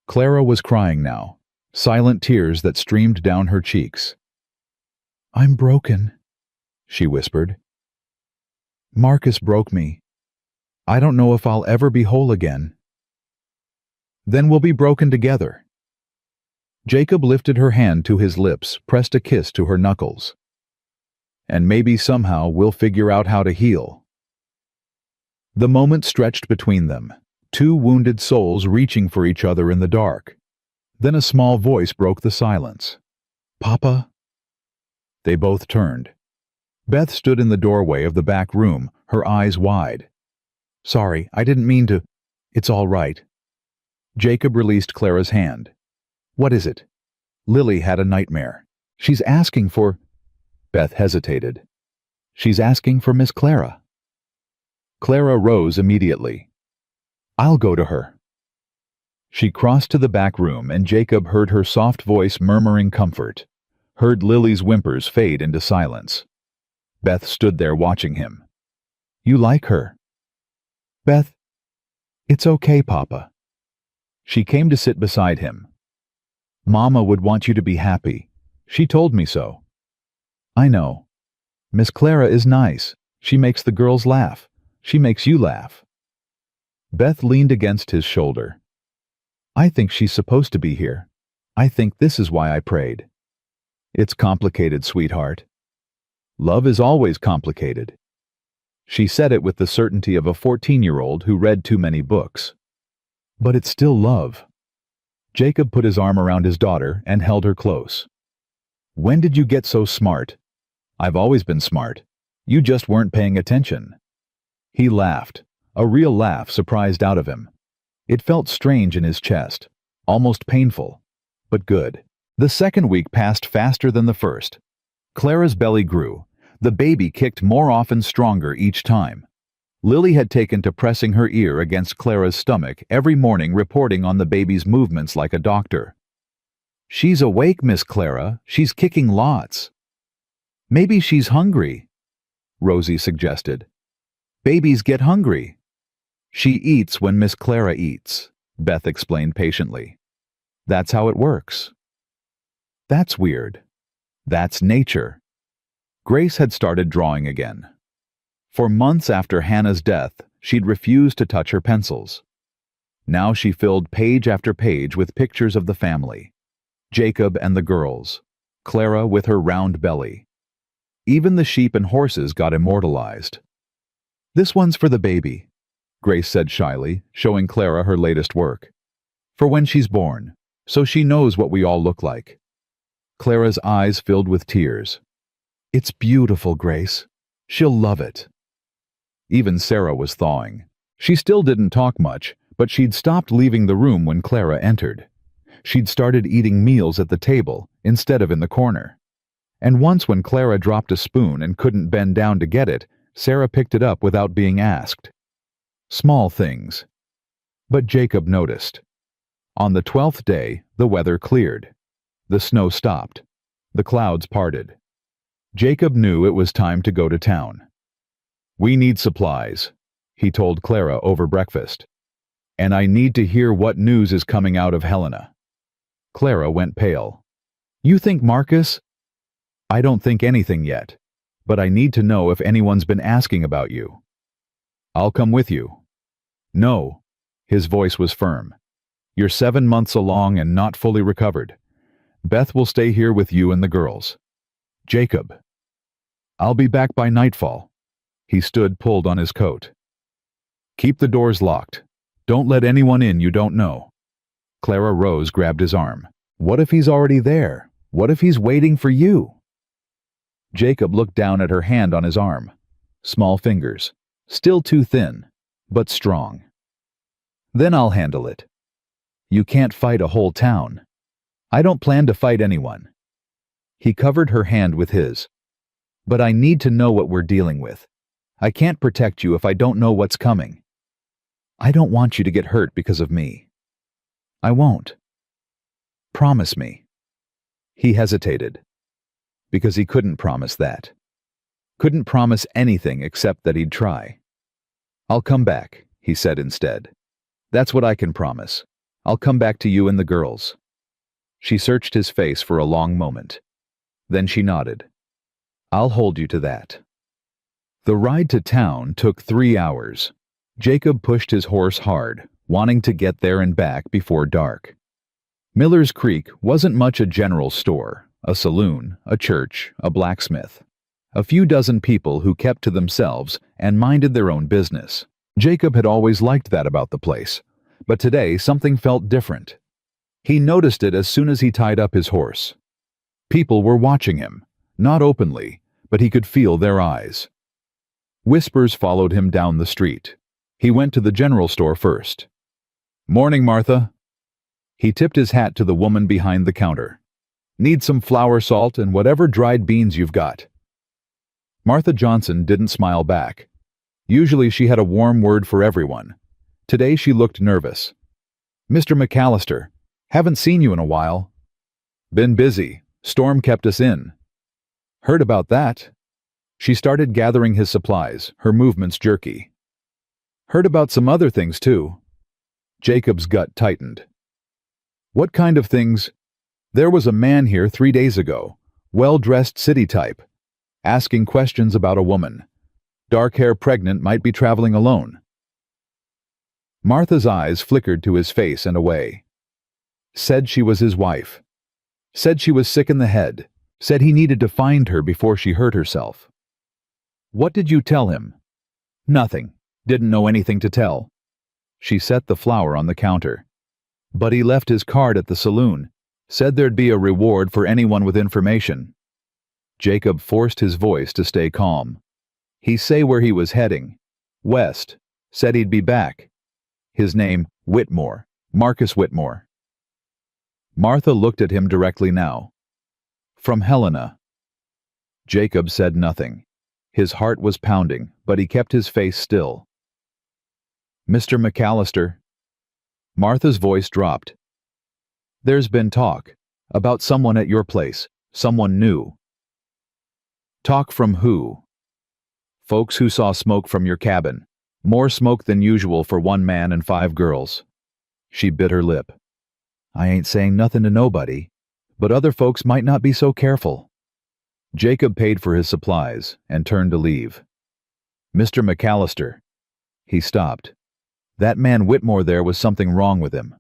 Clara was crying now, silent tears that streamed down her cheeks. I'm broken, she whispered. Marcus broke me. I don't know if I'll ever be whole again. Then we'll be broken together. Jacob lifted her hand to his lips, pressed a kiss to her knuckles. And maybe somehow we'll figure out how to heal. The moment stretched between them, 2 wounded souls reaching for each other in the dark. Then a small voice broke the silence. Papa? They both turned. Beth stood in the doorway of the back room, her eyes wide. Sorry, I didn't mean to. It's all right. Jacob released Clara's hand. What is it? Lily had a nightmare. She's asking for... Beth hesitated. She's asking for Miss Clara. Clara rose immediately. I'll go to her. She crossed to the back room, and Jacob heard her soft voice murmuring comfort, heard Lily's whimpers fade into silence. Beth stood there watching him. You like her? Beth, it's okay, Papa. She came to sit beside him. Mama would want you to be happy. She told me so. I know. Miss Clara is nice. She makes the girls laugh. She makes you laugh. Beth leaned against his shoulder. I think she's supposed to be here. I think this is why I prayed. It's complicated, sweetheart. Love is always complicated. She said it with the certainty of a 14-year-old who read too many books. But it's still love. Jacob put his arm around his daughter and held her close. When did you get so smart? I've always been smart. You just weren't paying attention. He laughed, a real laugh surprised out of him. It felt strange in his chest, almost painful, but good. The second week passed faster than the first. Clara's belly grew. The baby kicked more often, stronger each time. Lily had taken to pressing her ear against Clara's stomach every morning, reporting on the baby's movements like a doctor. She's awake, Miss Clara. She's kicking lots. Maybe she's hungry, Rosie suggested. Babies get hungry. She eats when Miss Clara eats, Beth explained patiently. That's how it works. That's weird. That's nature. Grace had started drawing again. For months after Hannah's death, she'd refused to touch her pencils. Now she filled page after page with pictures of the family. Jacob and the girls, Clara with her round belly. Even the sheep and horses got immortalized. This one's for the baby, Grace said shyly, showing Clara her latest work. For when she's born, so she knows what we all look like. Clara's eyes filled with tears. It's beautiful, Grace. She'll love it. Even Sarah was thawing. She still didn't talk much, but she'd stopped leaving the room when Clara entered. She'd started eating meals at the table instead of in the corner. And once when Clara dropped a spoon and couldn't bend down to get it, Sarah picked it up without being asked. Small things. But Jacob noticed. On the 12th day, the weather cleared. The snow stopped. The clouds parted. Jacob knew it was time to go to town. We need supplies, he told Clara over breakfast. And I need to hear what news is coming out of Helena. Clara went pale. You think Marcus? I don't think anything yet, but I need to know if anyone's been asking about you. I'll come with you. No, his voice was firm. You're 7 months along and not fully recovered. Beth will stay here with you and the girls. Jacob. I'll be back by nightfall. He stood pulled on his coat. Keep the doors locked. Don't let anyone in you don't know. Clara Rose grabbed his arm. What if he's already there? What if he's waiting for you? Jacob looked down at her hand on his arm. Small fingers. Still too thin, but strong. Then I'll handle it. You can't fight a whole town. I don't plan to fight anyone. He covered her hand with his. But I need to know what we're dealing with. I can't protect you if I don't know what's coming. I don't want you to get hurt because of me. I won't. Promise me. He hesitated. Because he couldn't promise that. Couldn't promise anything except that he'd try. I'll come back, he said instead. That's what I can promise. I'll come back to you and the girls. She searched his face for a long moment. Then she nodded. I'll hold you to that. The ride to town took 3 hours. Jacob pushed his horse hard, wanting to get there and back before dark. Miller's Creek wasn't much a general store, a saloon, a church, a blacksmith. A few dozen people who kept to themselves and minded their own business. Jacob had always liked that about the place, but today something felt different. He noticed it as soon as he tied up his horse. People were watching him, not openly, but he could feel their eyes. Whispers followed him down the street. He went to the general store first. Morning, Martha. He tipped his hat to the woman behind the counter. Need some flour, salt, and whatever dried beans you've got. Martha Johnson didn't smile back. Usually she had a warm word for everyone. Today she looked nervous. Mr. McAllister, haven't seen you in a while. Been busy. Storm kept us in. Heard about that. She started gathering his supplies, her movements jerky. Heard about some other things too. Jacob's gut tightened. What kind of things? There was a man here 3 days ago, well-dressed city type, asking questions about a woman. Dark hair, pregnant, might be traveling alone. Martha's eyes flickered to his face and away. Said she was his wife. Said she was sick in the head. Said he needed to find her before she hurt herself. What did you tell him? Nothing. Didn't know anything to tell. She set the flour on the counter. But he left his card at the saloon. Said there'd be a reward for anyone with information. Jacob forced his voice to stay calm. He say where he was heading. West. Said he'd be back. His name, Whitmore. Marcus Whitmore. Martha looked at him directly now. From Helena. Jacob said nothing. His heart was pounding, but he kept his face still. Mr. McAllister. Martha's voice dropped. There's been talk About someone at your place, someone new. Talk from who? Folks who saw smoke from your cabin. More smoke than usual for one man and 5 girls. She bit her lip. I ain't saying nothing to nobody, but other folks might not be so careful. Jacob paid for his supplies and turned to leave. Mr. McAllister. He stopped. That man Whitmore there was something wrong with him.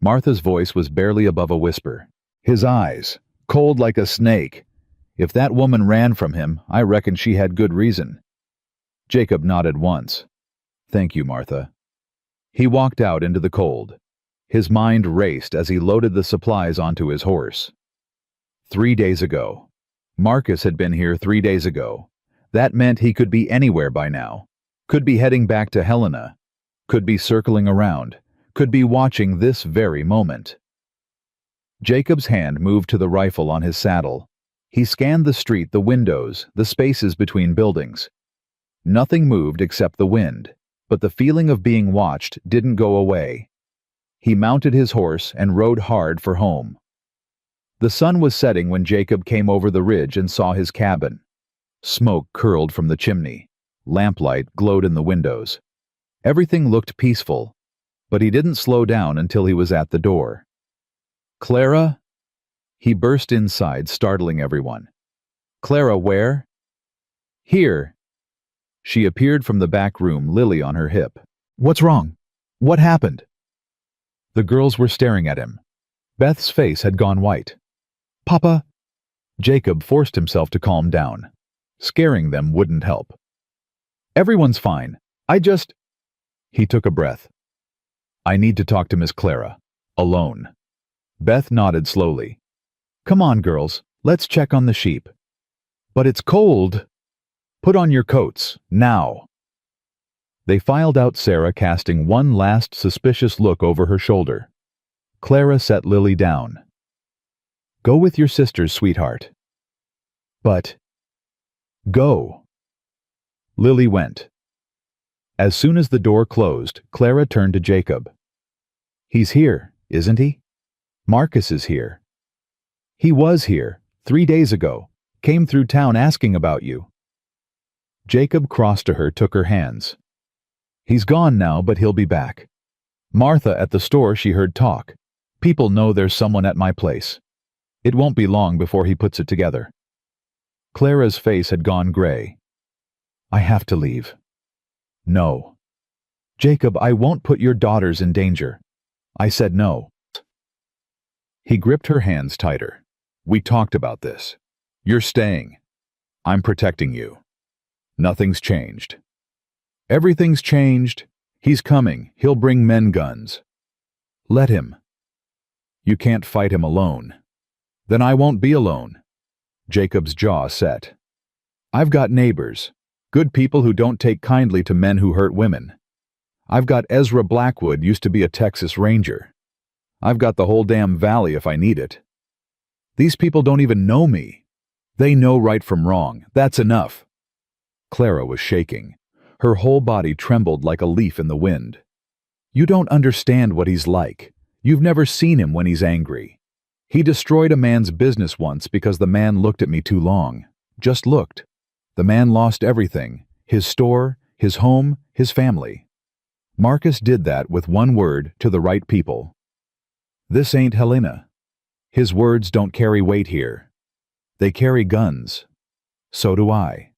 Martha's voice was barely above a whisper. His eyes, cold like a snake. If that woman ran from him, I reckon she had good reason. Jacob nodded once. Thank you, Martha. He walked out into the cold. His mind raced as he loaded the supplies onto his horse. 3 days ago. Marcus had been here 3 days ago. That meant he could be anywhere by now. Could be heading back to Helena. Could be circling around. Could be watching this very moment. Jacob's hand moved to the rifle on his saddle. He scanned the street, the windows, the spaces between buildings. Nothing moved except the wind, but the feeling of being watched didn't go away. He mounted his horse and rode hard for home. The sun was setting when Jacob came over the ridge and saw his cabin. Smoke curled from the chimney. Lamplight glowed in the windows. Everything looked peaceful, but he didn't slow down until he was at the door. Clara? He burst inside, startling everyone. Clara, where? Here. She appeared from the back room, Lily on her hip. What's wrong? What happened? The girls were staring at him. Beth's face had gone white. Papa? Jacob forced himself to calm down. Scaring them wouldn't help. Everyone's fine. He took a breath. I need to talk to Miss Clara. Alone. Beth nodded slowly. Come on, girls. Let's check on the sheep. But it's cold. Put on your coats, now. They filed out, Sarah casting one last suspicious look over her shoulder. Clara set Lily down. Go with your sisters, sweetheart. But... Go. Lily went. As soon as the door closed, Clara turned to Jacob. He's here, isn't he? Marcus is here. He was here, 3 days ago. Came through town asking about you. Jacob crossed to her, took her hands. He's gone now, but he'll be back. Martha at the store, she heard talk. People know there's someone at my place. It won't be long before he puts it together. Clara's face had gone gray. I have to leave. No. Jacob, I won't put your daughters in danger. I said no. He gripped her hands tighter. We talked about this. You're staying. I'm protecting you. Nothing's changed. Everything's changed. He's coming. He'll bring men guns. Let him. You can't fight him alone. Then I won't be alone. Jacob's jaw set. I've got neighbors. Good people who don't take kindly to men who hurt women. I've got Ezra Blackwood, used to be a Texas Ranger. I've got the whole damn valley if I need it. These people don't even know me. They know right from wrong. That's enough. Clara was shaking. Her whole body trembled like a leaf in the wind. You don't understand what he's like. You've never seen him when he's angry. He destroyed a man's business once because the man looked at me too long. Just looked. The man lost everything. His store, his home, his family. Marcus did that with one word to the right people. This ain't Helena. His words don't carry weight here. They carry guns. So do I.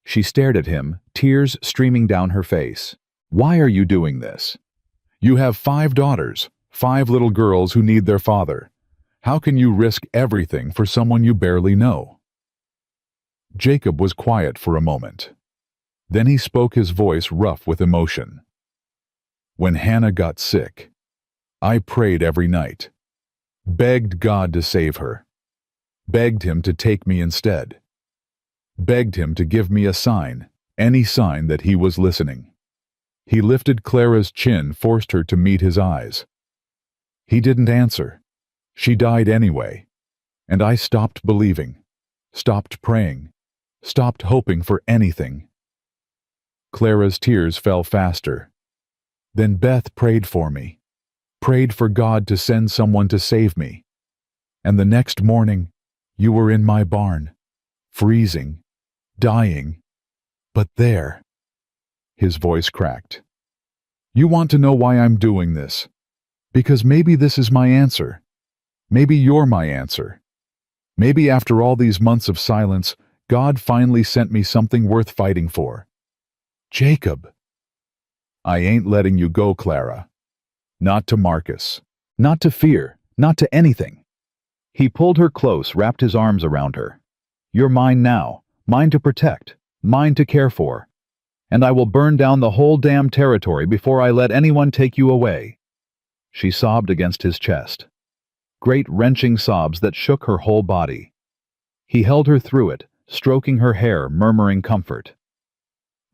She stared at him, tears streaming down her face. Why are you doing this? You have 5 daughters, 5 little girls who need their father. How can you risk everything for someone you barely know? Jacob was quiet for a moment. Then he spoke, his voice rough with emotion. When Hannah got sick, I prayed every night. Begged God to save her. Begged him to take me instead. Begged him to give me a sign, any sign that he was listening. He lifted Clara's chin, forced her to meet his eyes. He didn't answer. She died anyway. And I stopped believing, stopped praying, stopped hoping for anything. Clara's tears fell faster. Then Beth prayed for me. Prayed for God to send someone to save me. And the next morning, you were in my barn, freezing, dying, but there." His voice cracked. "You want to know why I'm doing this? Because maybe this is my answer. Maybe you're my answer. Maybe after all these months of silence, God finally sent me something worth fighting for. Jacob." "I ain't letting you go, Clara. Not to Marcus. Not to fear. Not to anything." He pulled her close, wrapped his arms around her. "You're mine now. Mine to protect. Mine to care for. And I will burn down the whole damn territory before I let anyone take you away." She sobbed against his chest. Great wrenching sobs that shook her whole body. He held her through it, stroking her hair, murmuring comfort.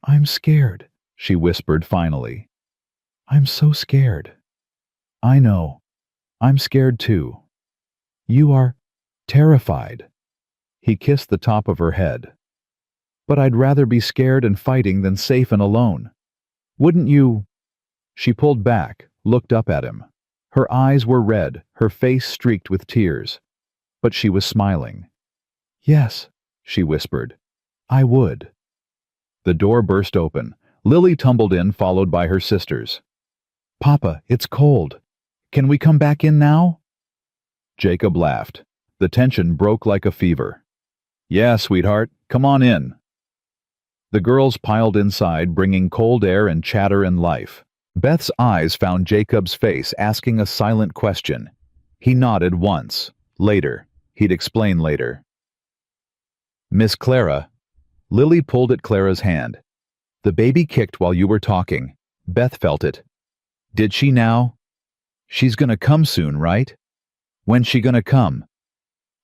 "I'm scared," she whispered finally. "I'm so scared." "I know. I'm scared too." "You are terrified." He kissed the top of her head. "But I'd rather be scared and fighting than safe and alone. Wouldn't you?" She pulled back, looked up at him. Her eyes were red, her face streaked with tears. But she was smiling. "Yes," she whispered. "I would." The door burst open. Lily tumbled in, followed by her sisters. "Papa, it's cold. Can we come back in now?" Jacob laughed. The tension broke like a fever. "Yeah, sweetheart, come on in." The girls piled inside, bringing cold air and chatter and life. Beth's eyes found Jacob's face, asking a silent question. He nodded once. Later. He'd explain later. "Miss Clara." Lily pulled at Clara's hand. "The baby kicked while you were talking. Beth felt it." "Did she now?" "She's gonna come soon, right?" "When's she gonna come?"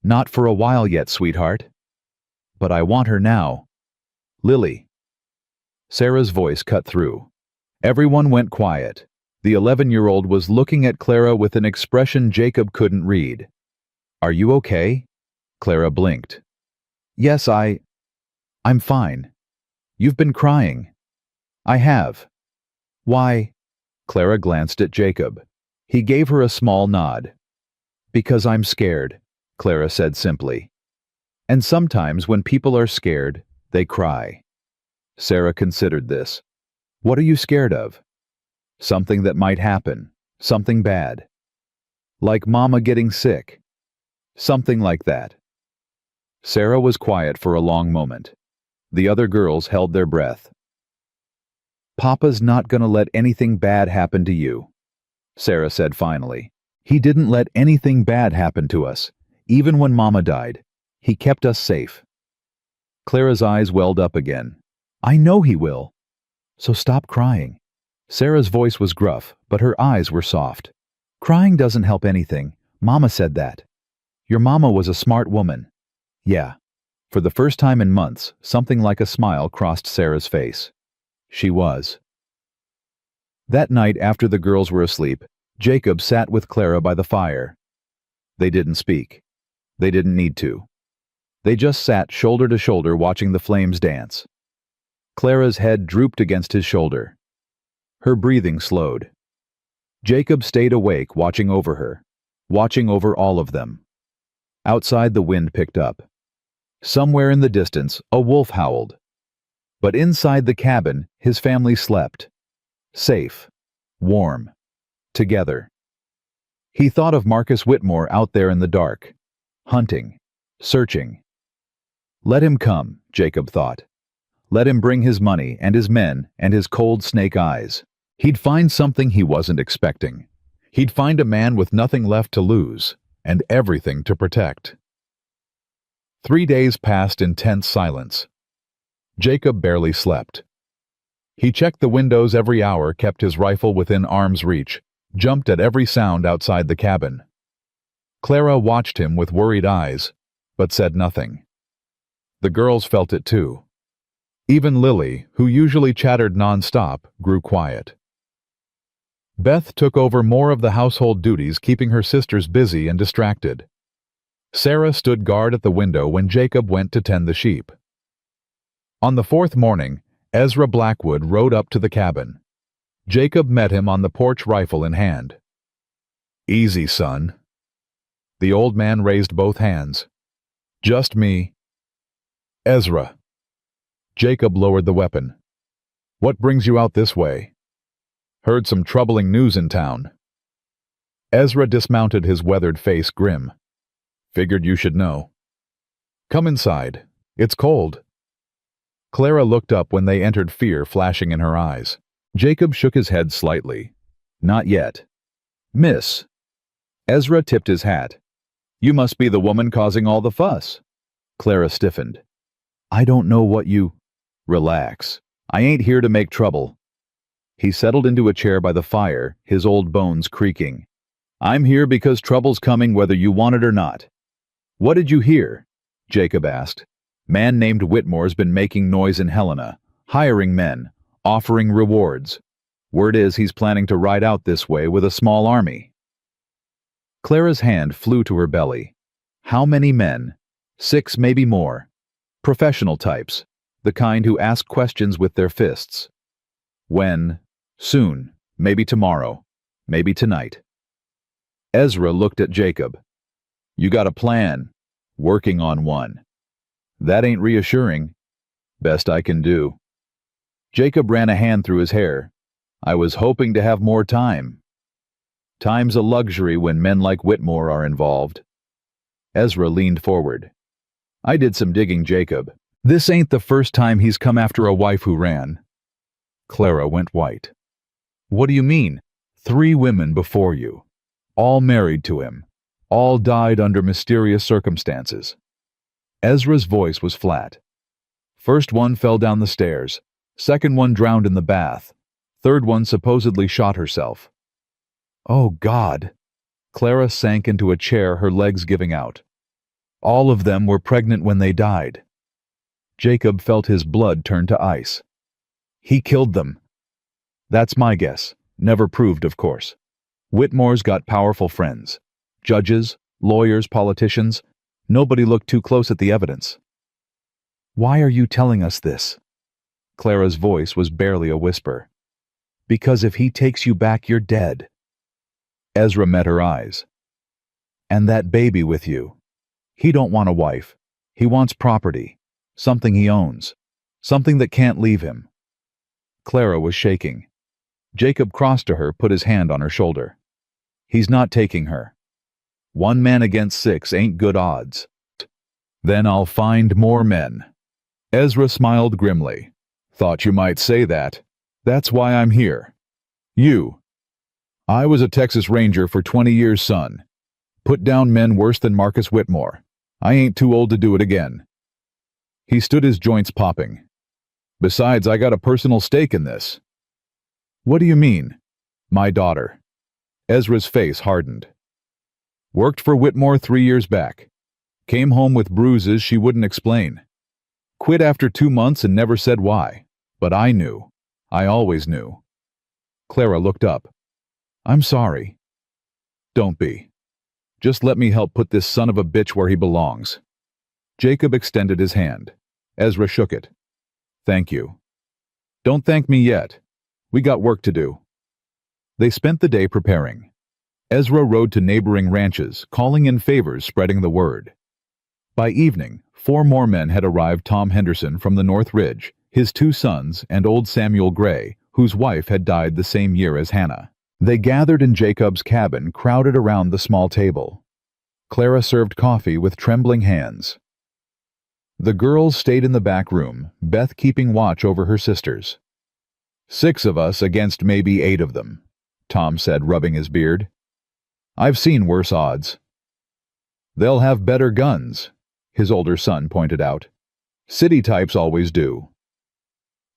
"Not for a while yet, sweetheart." "But I want her now." "Lily." Sarah's voice cut through. Everyone went quiet. The 11-year-old was looking at Clara with an expression Jacob couldn't read. "Are you okay?" Clara blinked. "Yes, I'm fine." "You've been crying." "I have." "Why?" Clara glanced at Jacob. He gave her a small nod. "Because I'm scared," Clara said simply. "And sometimes when people are scared, they cry." Sarah considered this. "What are you scared of?" "Something that might happen. Something bad." "Like Mama getting sick." "Something like that." Sarah was quiet for a long moment. The other girls held their breath. "Papa's not gonna let anything bad happen to you," Sarah said finally. "He didn't let anything bad happen to us. Even when Mama died, he kept us safe." Clara's eyes welled up again. "I know he will. So stop crying." Sarah's voice was gruff, but her eyes were soft. "Crying doesn't help anything. Mama said that. Your mama was a smart woman." "Yeah." For the first time in months, something like a smile crossed Sarah's face. She was. That night after the girls were asleep, Jacob sat with Clara by the fire. They didn't speak. They didn't need to. They just sat shoulder to shoulder watching the flames dance. Clara's head drooped against his shoulder. Her breathing slowed. Jacob stayed awake, watching over her, watching over all of them. Outside, the wind picked up. Somewhere in the distance, a wolf howled. But inside the cabin, his family slept. Safe. Warm. Together. He thought of Marcus Whitmore out there in the dark. Hunting. Searching. Let him come, Jacob thought. Let him bring his money and his men and his cold snake eyes. He'd find something he wasn't expecting. He'd find a man with nothing left to lose and everything to protect. 3 days passed in tense silence. Jacob barely slept. He checked the windows every hour, kept his rifle within arm's reach, jumped at every sound outside the cabin. Clara watched him with worried eyes, but said nothing. The girls felt it too. Even Lily, who usually chattered nonstop, grew quiet. Beth took over more of the household duties, keeping her sisters busy and distracted. Sarah stood guard at the window when Jacob went to tend the sheep. On the 4th morning, Ezra Blackwood rode up to the cabin. Jacob met him on the porch, rifle in hand. "Easy, son." The old man raised both hands. Just me. Ezra. Jacob lowered the weapon. What brings you out this way? Heard some troubling news in town. Ezra dismounted, his weathered face grim. Figured you should know. Come inside. It's cold. Clara looked up when they entered, fear flashing in her eyes. Jacob shook his head slightly. Not yet. Miss. Ezra tipped his hat. You must be the woman causing all the fuss. Clara stiffened. I don't know what you... Relax. I ain't here to make trouble. He settled into a chair by the fire, his old bones creaking. I'm here because trouble's coming whether you want it or not. What did you hear? Jacob asked. Man named Whitmore's been making noise in Helena, hiring men, offering rewards. Word is he's planning to ride out this way with a small army. Clara's hand flew to her belly. How many men? 6, maybe more. Professional types, the kind who ask questions with their fists. When? Soon. Maybe tomorrow. Maybe tonight. Ezra looked at Jacob. You got a plan. Working on one. That ain't reassuring. Best I can do. Jacob ran a hand through his hair. I was hoping to have more time. Time's a luxury when men like Whitmore are involved. Ezra leaned forward. I did some digging, Jacob. This ain't the first time he's come after a wife who ran. Clara went white. What do you mean? 3 women before you. All married to him. All died under mysterious circumstances. Ezra's voice was flat. First one fell down the stairs. Second one drowned in the bath. Third one supposedly shot herself. Oh, God. Clara sank into a chair, her legs giving out. All of them were pregnant when they died. Jacob felt his blood turn to ice. He killed them. That's my guess. Never proved, of course. Whitmore's got powerful friends. Judges, lawyers, politicians. Nobody looked too close at the evidence. Why are you telling us this? Clara's voice was barely a whisper. Because if he takes you back, you're dead. Ezra met her eyes. And that baby with you. He don't want a wife. He wants property. Something he owns. Something that can't leave him. Clara was shaking. Jacob crossed to her, put his hand on her shoulder. He's not taking her. 1 man against 6 ain't good odds. Then I'll find more men. Ezra smiled grimly. Thought you might say that. That's why I'm here. You. I was a Texas Ranger for 20 years, son. Put down men worse than Marcus Whitmore. I ain't too old to do it again. He stood, his joints popping. Besides, I got a personal stake in this. What do you mean? My daughter. Ezra's face hardened. Worked for Whitmore 3 years back. Came home with bruises she wouldn't explain. Quit after 2 months and never said why. But I knew. I always knew. Clara looked up. I'm sorry. Don't be. Just let me help put this son of a bitch where he belongs. Jacob extended his hand. Ezra shook it. Thank you. Don't thank me yet. We got work to do. They spent the day preparing. Ezra rode to neighboring ranches, calling in favors, spreading the word. By evening, 4 more men had arrived: Tom Henderson from the North Ridge, his 2 sons, and old Samuel Gray, whose wife had died the same year as Hannah. They gathered in Jacob's cabin, crowded around the small table. Clara served coffee with trembling hands. The girls stayed in the back room, Beth keeping watch over her sisters. 6 of us against maybe 8 of them, Tom said, rubbing his beard. I've seen worse odds. They'll have better guns, his older son pointed out. City types always do.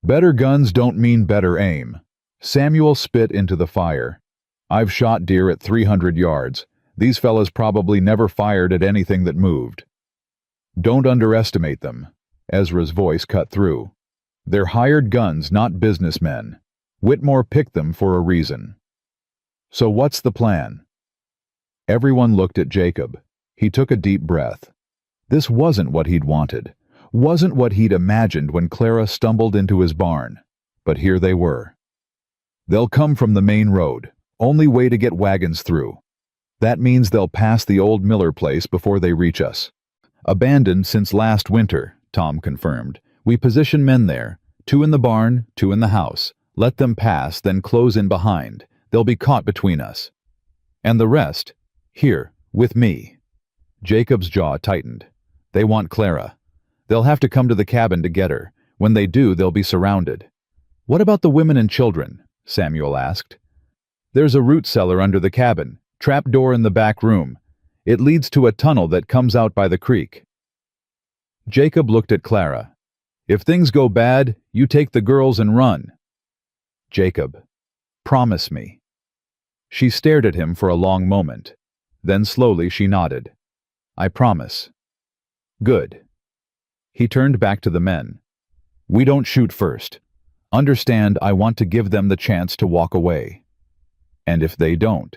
Better guns don't mean better aim. Samuel spit into the fire. I've shot deer at 300 yards. These fellas probably never fired at anything that moved. Don't underestimate them. Ezra's voice cut through. They're hired guns, not businessmen. Whitmore picked them for a reason. So what's the plan? Everyone looked at Jacob. He took a deep breath. This wasn't what he'd wanted. Wasn't what he'd imagined when Clara stumbled into his barn. But here they were. They'll come from the main road. Only way to get wagons through. That means they'll pass the old Miller place before they reach us. Abandoned since last winter, Tom confirmed. We position men there, 2 in the barn, 2 in the house. Let them pass, then close in behind. They'll be caught between us. And the rest, here, with me. Jacob's jaw tightened. They want Clara. They'll have to come to the cabin to get her. When they do, they'll be surrounded. What about the women and children? Samuel asked. There's a root cellar under the cabin, trap door in the back room. It leads to a tunnel that comes out by the creek. Jacob looked at Clara. If things go bad, you take the girls and run. Jacob, promise me. She stared at him for a long moment. Then slowly she nodded. I promise. Good. He turned back to the men. We don't shoot first. Understand, I want to give them the chance to walk away. And if they don't,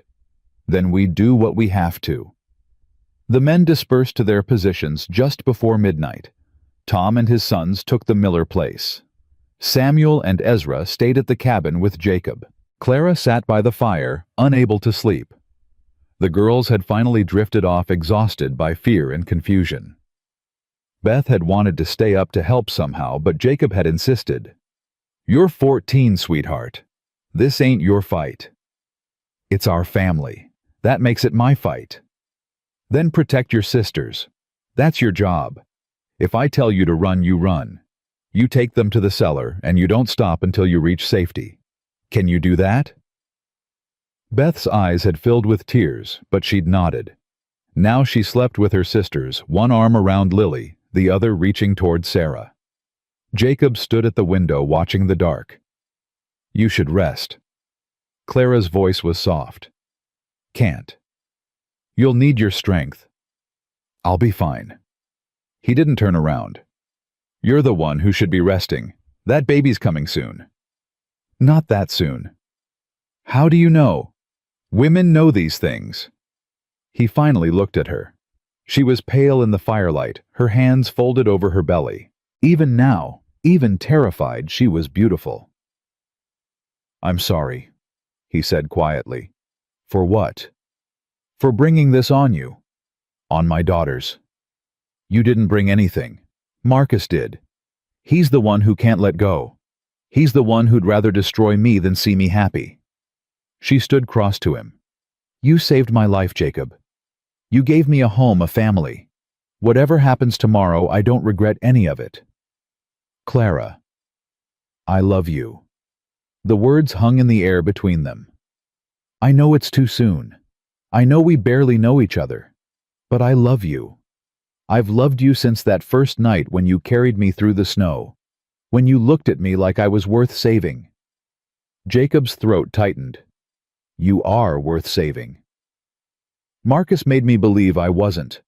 then we do what we have to. The men dispersed to their positions just before midnight. Tom and his sons took the Miller place. Samuel and Ezra stayed at the cabin with Jacob. Clara sat by the fire, unable to sleep. The girls had finally drifted off exhausted by fear and confusion. Beth had wanted to stay up to help somehow, but Jacob had insisted. You're 14, sweetheart. This ain't your fight. It's our family. That makes it my fight. Then protect your sisters. That's your job. If I tell you to run, you run. You take them to the cellar, and you don't stop until you reach safety. Can you do that? Beth's eyes had filled with tears, but she'd nodded. Now she slept with her sisters, one arm around Lily, the other reaching toward Sarah. Jacob stood at the window watching the dark. You should rest. Clara's voice was soft. Can't. You'll need your strength. I'll be fine. He didn't turn around. You're the one who should be resting. That baby's coming soon. Not that soon. How do you know? Women know these things. He finally looked at her. She was pale in the firelight, her hands folded over her belly. Even now, even terrified, she was beautiful. I'm sorry, he said quietly. For what? For bringing this on you. On my daughters. You didn't bring anything. Marcus did. He's the one who can't let go. He's the one who'd rather destroy me than see me happy. She stood cross to him. You saved my life, Jacob. You gave me a home, a family. Whatever happens tomorrow, I don't regret any of it. Clara, I love you. The words hung in the air between them. I know it's too soon. I know we barely know each other. But I love you. I've loved you since that first night when you carried me through the snow, when you looked at me like I was worth saving. Jacob's throat tightened. You are worth saving. Marcus made me believe I wasn't.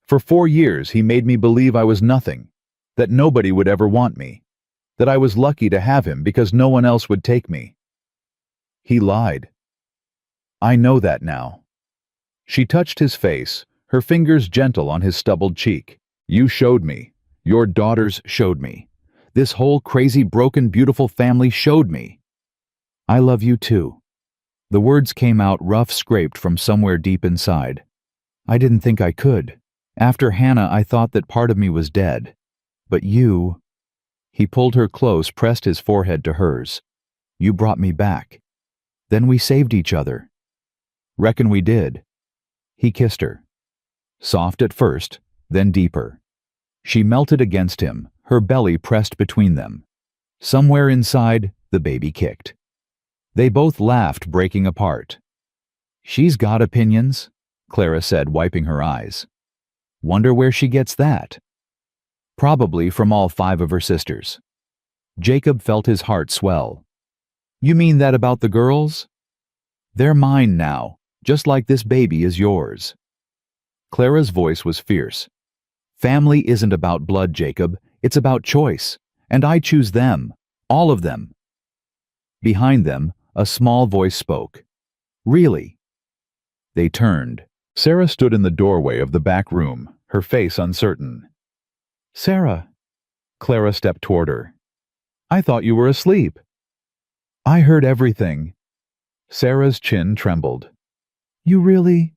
For 4 years he made me believe I was nothing, that nobody would ever want me, that I was lucky to have him because no one else would take me. He lied. I know that now. She touched his face, her fingers gentle on his stubbled cheek. You showed me. Your daughters showed me. This whole crazy, broken, beautiful family showed me. I love you too. The words came out rough, scraped from somewhere deep inside. I didn't think I could. After Hannah, I thought that part of me was dead. But you... He pulled her close, pressed his forehead to hers. You brought me back. Then we saved each other. Reckon we did. He kissed her. Soft at first, then deeper. She melted against him, her belly pressed between them. Somewhere inside, the baby kicked. They both laughed, breaking apart. She's got opinions, Clara said, wiping her eyes. Wonder where she gets that? Probably from all 5 of her sisters. Jacob felt his heart swell. You mean that about the girls? They're mine now, just like this baby is yours. Clara's voice was fierce. Family isn't about blood, Jacob. It's about choice. And I choose them. All of them. Behind them, a small voice spoke. Really? They turned. Sarah stood in the doorway of the back room, her face uncertain. Sarah. Clara stepped toward her. I thought you were asleep. I heard everything. Sarah's chin trembled. You really?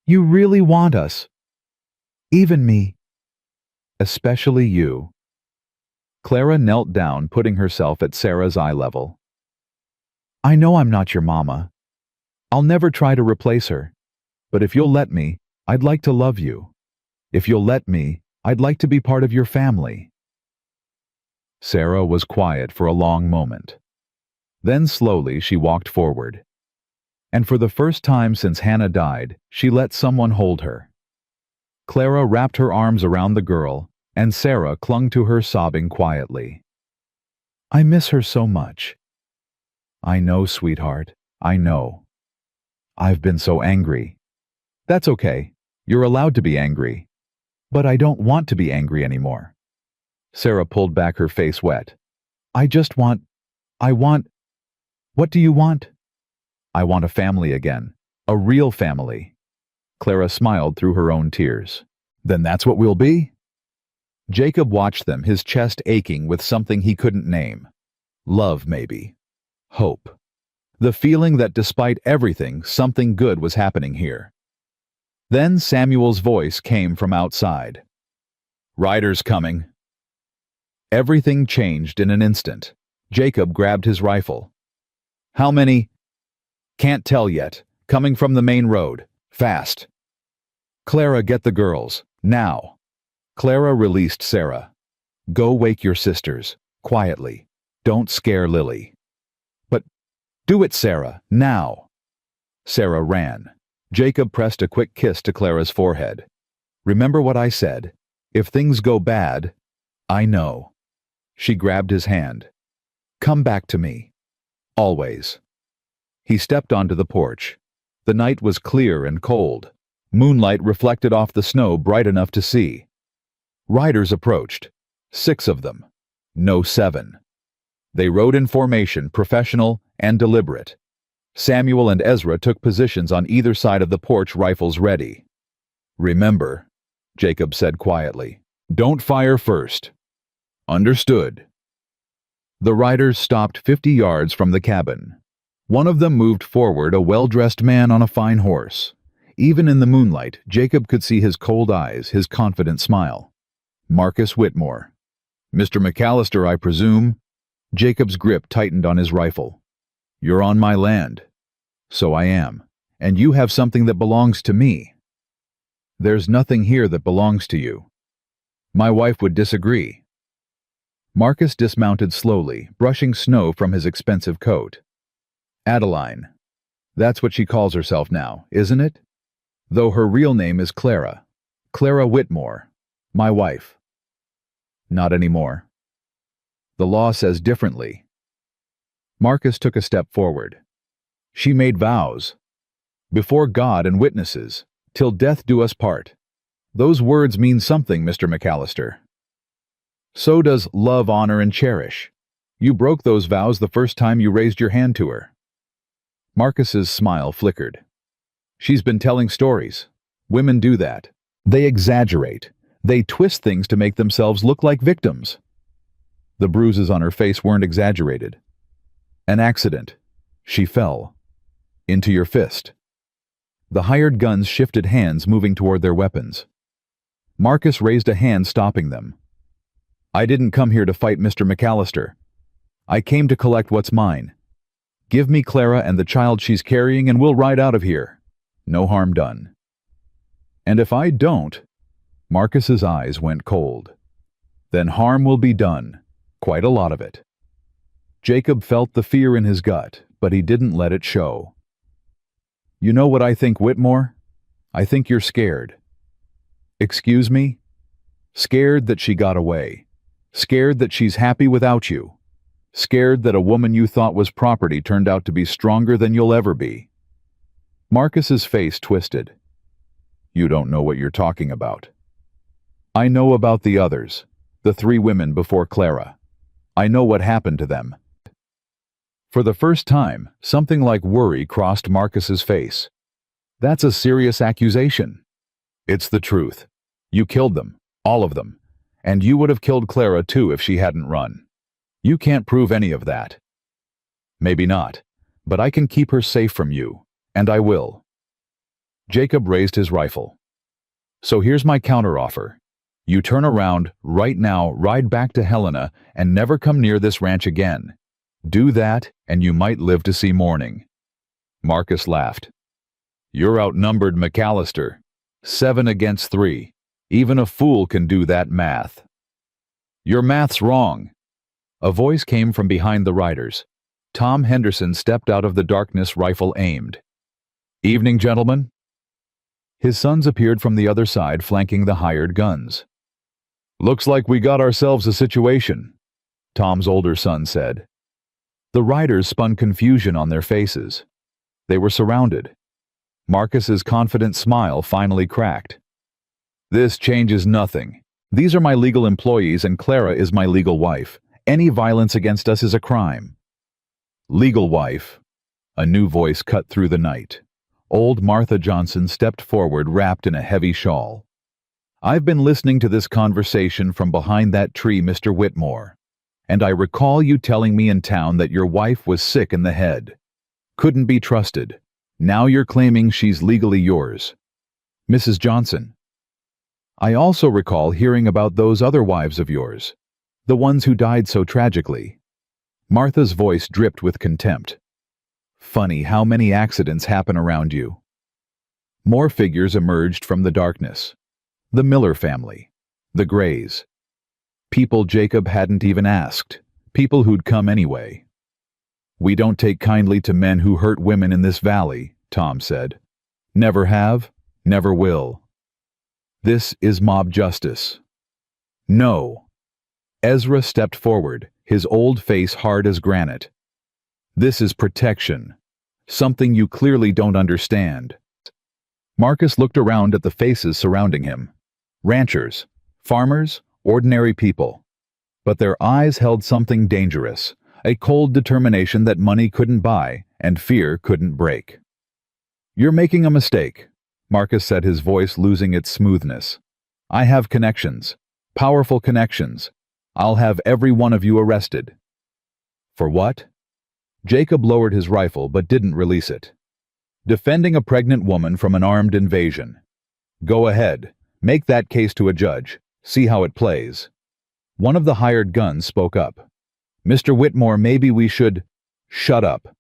You really want us. Even me. Especially you. Clara knelt down, putting herself at Sarah's eye level. I know I'm not your mama. I'll never try to replace her. But if you'll let me, I'd like to love you. If you'll let me, I'd like to be part of your family. Sarah was quiet for a long moment. Then slowly she walked forward. And for the first time since Hannah died, she let someone hold her. Clara wrapped her arms around the girl, and Sarah clung to her, sobbing quietly. I miss her so much. I know, sweetheart, I know. I've been so angry. That's okay. You're allowed to be angry. But I don't want to be angry anymore. Sarah pulled back, her face wet. I want. What do you want? I want a family again. A real family. Clara smiled through her own tears. Then that's what we'll be? Jacob watched them, his chest aching with something he couldn't name. Love, maybe. Hope. The feeling that despite everything, something good was happening here. Then Samuel's voice came from outside. Riders coming. Everything changed in an instant. Jacob grabbed his rifle. How many? Can't tell yet. Coming from the main road. Fast. Clara, get the girls. Now. Clara released Sarah. Go wake your sisters. Quietly. Don't scare Lily. But do it, Sarah. Now. Sarah ran. Jacob pressed a quick kiss to Clara's forehead. Remember what I said. If things go bad, I know. She grabbed his hand. Come back to me. Always. He stepped onto the porch. The night was clear and cold. Moonlight reflected off the snow, bright enough to see. Riders approached. 6 of them. No 7. They rode in formation, professional and deliberate. Samuel and Ezra took positions on either side of the porch, rifles ready. Remember, Jacob said quietly, don't fire first. Understood. The riders stopped 50 yards from the cabin. One of them moved forward, a well-dressed man on a fine horse. Even in the moonlight, Jacob could see his cold eyes, his confident smile. Marcus Whitmore. Mr. McAllister, I presume? Jacob's grip tightened on his rifle. You're on my land. So I am. And you have something that belongs to me. There's nothing here that belongs to you. My wife would disagree. Marcus dismounted slowly, brushing snow from his expensive coat. Adeline. That's what she calls herself now, isn't it? Though her real name is Clara. Clara Whitmore. My wife. Not anymore. The law says differently. Marcus took a step forward. She made vows. Before God and witnesses, till death do us part. Those words mean something, Mr. McAllister. So does love, honor, and cherish. You broke those vows the first time you raised your hand to her. Marcus's smile flickered. She's been telling stories. Women do that. They exaggerate. They twist things to make themselves look like victims. The bruises on her face weren't exaggerated. An accident. She fell. Into your fist. The hired guns shifted hands, moving toward their weapons. Marcus raised a hand, stopping them. I didn't come here to fight Mr. McAllister. I came to collect what's mine. Give me Clara and the child she's carrying and we'll ride out of here. No harm done. And if I don't, Marcus's eyes went cold. Then harm will be done. Quite a lot of it. Jacob felt the fear in his gut, but he didn't let it show. You know what I think, Whitmore? I think you're scared. Excuse me? Scared that she got away. Scared that she's happy without you. Scared that a woman you thought was property turned out to be stronger than you'll ever be. Marcus's face twisted. You don't know what you're talking about. I know about the others, the 3 women before Clara. I know what happened to them. For the first time, something like worry crossed Marcus's face. That's a serious accusation. It's the truth. You killed them, all of them, and you would have killed Clara too if she hadn't run. You can't prove any of that. Maybe not, but I can keep her safe from you, and I will. Jacob raised his rifle. So here's my counteroffer. You turn around right now, ride back to Helena, and never come near this ranch again. Do that, and you might live to see morning. Marcus laughed. You're outnumbered, McAllister. 7 against 3. Even a fool can do that math. Your math's wrong. A voice came from behind the riders. Tom Henderson stepped out of the darkness, rifle aimed. Evening, gentlemen. His sons appeared from the other side, flanking the hired guns. Looks like we got ourselves a situation, Tom's older son said. The riders spun confusion on their faces. They were surrounded. Marcus's confident smile finally cracked. This changes nothing. These are my legal employees and Clara is my legal wife. Any violence against us is a crime. Legal wife. A new voice cut through the night. Old Martha Johnson stepped forward, wrapped in a heavy shawl. I've been listening to this conversation from behind that tree, Mr. Whitmore, and I recall you telling me in town that your wife was sick in the head. Couldn't be trusted. Now you're claiming she's legally yours. Mrs. Johnson. I also recall hearing about those other wives of yours, the ones who died so tragically. Martha's voice dripped with contempt. Funny how many accidents happen around you. More figures emerged from the darkness. The Miller family. The Grays. People Jacob hadn't even asked. People who'd come anyway. We don't take kindly to men who hurt women in this valley, Tom said. Never have, never will. This is mob justice. No. Ezra stepped forward, his old face hard as granite. This is protection. Something you clearly don't understand. Marcus looked around at the faces surrounding him. Ranchers, farmers, ordinary people. But their eyes held something dangerous, a cold determination that money couldn't buy and fear couldn't break. You're making a mistake, Marcus said, his voice losing its smoothness. I have connections, powerful connections. I'll have every one of you arrested. For what? Jacob lowered his rifle but didn't release it. Defending a pregnant woman from an armed invasion. Go ahead, make that case to a judge, see how it plays. One of the hired guns spoke up. Mr. Whitmore, maybe we should... Shut up.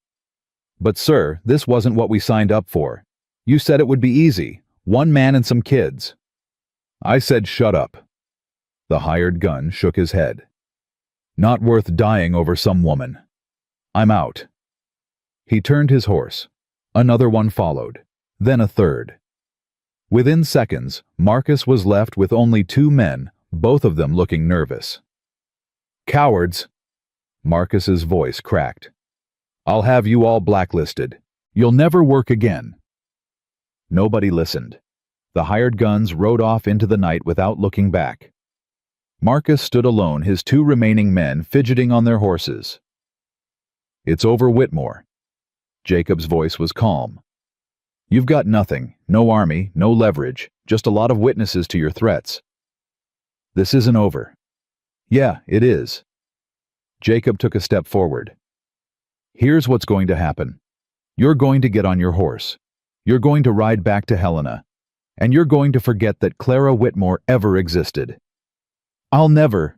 But sir, this wasn't what we signed up for. You said it would be easy, one man and some kids. I said shut up. The hired gun shook his head. Not worth dying over some woman. I'm out. He turned his horse. Another one followed, then a third. Within seconds, Marcus was left with only 2 men, both of them looking nervous. Cowards! Marcus's voice cracked. I'll have you all blacklisted. You'll never work again. Nobody listened. The hired guns rode off into the night without looking back. Marcus stood alone, his 2 remaining men fidgeting on their horses. It's over, Whitmore. Jacob's voice was calm. You've got nothing, no army, no leverage, just a lot of witnesses to your threats. This isn't over. Yeah, it is. Jacob took a step forward. Here's what's going to happen. You're going to get on your horse. You're going to ride back to Helena. And you're going to forget that Clara Whitmore ever existed. I'll never...